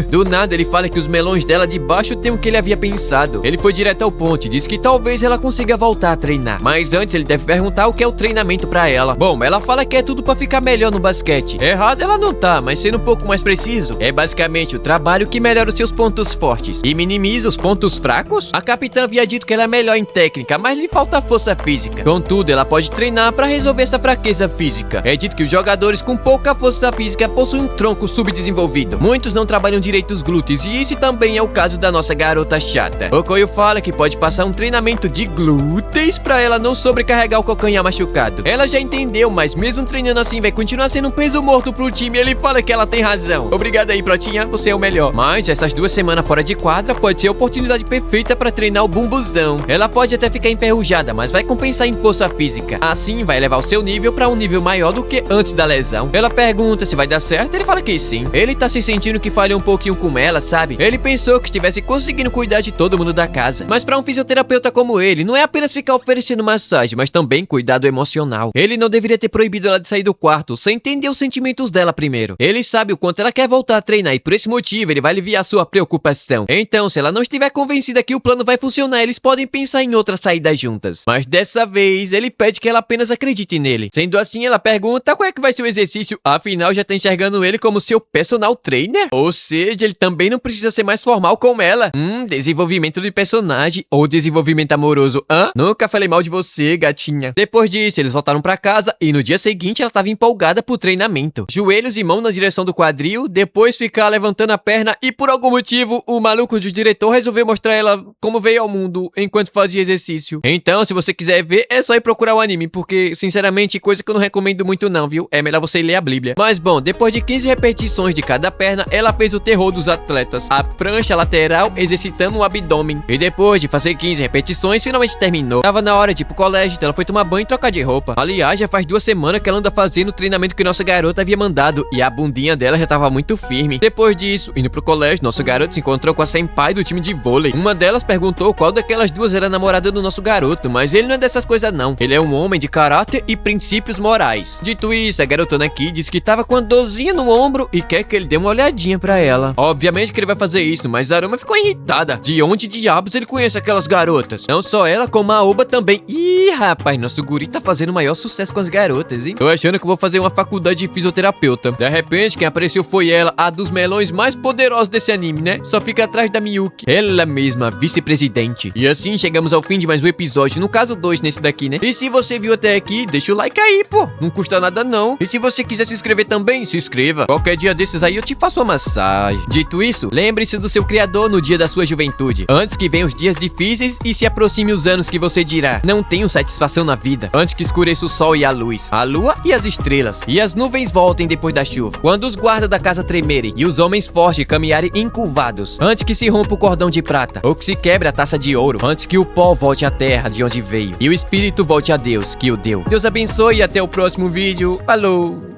Do nada, ele fala que os melões dela de baixo tem o que ele havia pensado. Ele foi direto ao ponto e disse que talvez ela consiga voltar a treinar. Mas antes, ele deve perguntar o que é o treinamento pra ela. Bom, ela fala que é tudo pra ficar melhor no basquete. Errado ela não tá, mas sendo um pouco mais preciso, é basicamente o trabalho que melhora os seus pontos fortes e minimiza os pontos fracos. A capitã havia dito que ela é melhor em técnica, mas lhe falta força física. Contudo, ela pode treinar pra resolver essa fraqueza física. É dito que os jogadores com pouca força física possuem um tronco subdesenvolvido. Muitos não trabalham direito os glúteos e esse também é o caso da nossa garota chata. O Koyo fala que pode passar um treinamento de glúteos pra ela não sobrecarregar o calcanhar machucado. Ela já entendeu, mas mesmo treinando assim vai continuar sendo um peso morto pro time. Ele fala que ela tem razão. Obrigado aí, Protinha, você é o melhor. Mas essas 2 semanas fora de quadra pode ser a oportunidade perfeita pra treinar o bumbuzão. Ela pode até ficar enferrujada, nada, mas vai compensar em força física. Assim, vai elevar o seu nível pra um nível maior do que antes da lesão. Ela pergunta se vai dar certo, ele fala que sim. Ele tá se sentindo que falhou um pouquinho com ela, sabe? Ele pensou que estivesse conseguindo cuidar de todo mundo da casa. Mas pra um fisioterapeuta como ele, não é apenas ficar oferecendo massagem, mas também cuidado emocional. Ele não deveria ter proibido ela de sair do quarto, sem entender os sentimentos dela primeiro. Ele sabe o quanto ela quer voltar a treinar e por esse motivo ele vai aliviar sua preocupação. Então, se ela não estiver convencida que o plano vai funcionar, eles podem pensar em outra saída juntas. Mas dessa vez, ele pede que ela apenas acredite nele. Sendo assim, ela pergunta qual é que vai ser o exercício, afinal já tá enxergando ele como seu personal trainer. Ou seja, ele também não precisa ser mais formal como ela. Desenvolvimento de personagem ou desenvolvimento amoroso. Nunca falei mal de você, gatinha. Depois disso, eles voltaram pra casa e no dia seguinte ela tava empolgada pro treinamento. Joelhos e mão na direção do quadril, depois ficar levantando a perna e por algum motivo o maluco do diretor resolveu mostrar ela como veio ao mundo enquanto fazia exercício. Então, se você quiser ver, é só ir procurar o anime, porque, sinceramente, coisa que eu não recomendo muito não, viu? É melhor você ler a Bíblia. Mas bom, depois de 15 repetições de cada perna, ela fez o terror dos atletas, a prancha lateral exercitando o abdômen. E depois de fazer 15 repetições, finalmente terminou. Tava na hora de ir pro colégio, então ela foi tomar banho e trocar de roupa. Aliás, já faz 2 semanas que ela anda fazendo o treinamento que nossa garota havia mandado, e a bundinha dela já tava muito firme. Depois disso, indo pro colégio, nosso garoto se encontrou com a senpai do time de vôlei. Uma delas perguntou qual daquelas duas era a namorada do nosso garoto, mas ele não é dessas coisas não. Ele é um homem de caráter e princípios morais. Dito isso, a garotona aqui disse que tava com a dorzinha no ombro e quer que ele dê uma olhadinha pra ela. Obviamente que ele vai fazer isso, mas Aruma ficou irritada. De onde diabos ele conhece aquelas garotas? Não só ela, como a Oba também. Ih, rapaz, nosso guri tá fazendo o maior sucesso com as garotas, hein? Tô achando que eu vou fazer uma faculdade de fisioterapeuta. De repente, quem apareceu foi ela, a dos melões mais poderosos desse anime, né? Só fica atrás da Miyuki. Ela mesma, vice-presidente. E assim, chegamos ao fim de mais um episódio, no caso 2 nesse daqui, né? E se você viu até aqui, deixa o like aí, pô. Não custa nada não. E se você quiser se inscrever também, se inscreva. Qualquer dia desses aí eu te faço uma massagem. Dito isso, lembre-se do seu criador no dia da sua juventude. Antes que venham os dias difíceis e se aproxime os anos que você dirá: não tenho satisfação na vida. Antes que escureça o sol e a luz, a lua e as estrelas, e as nuvens voltem depois da chuva. Quando os guardas da casa tremerem e os homens fortes caminharem encurvados. Antes que se rompa o cordão de prata ou que se quebre a taça de ouro. Antes que o pó volte à terra de onde veio e o espírito volte a Deus que o deu. Deus abençoe e até o próximo vídeo. Falou!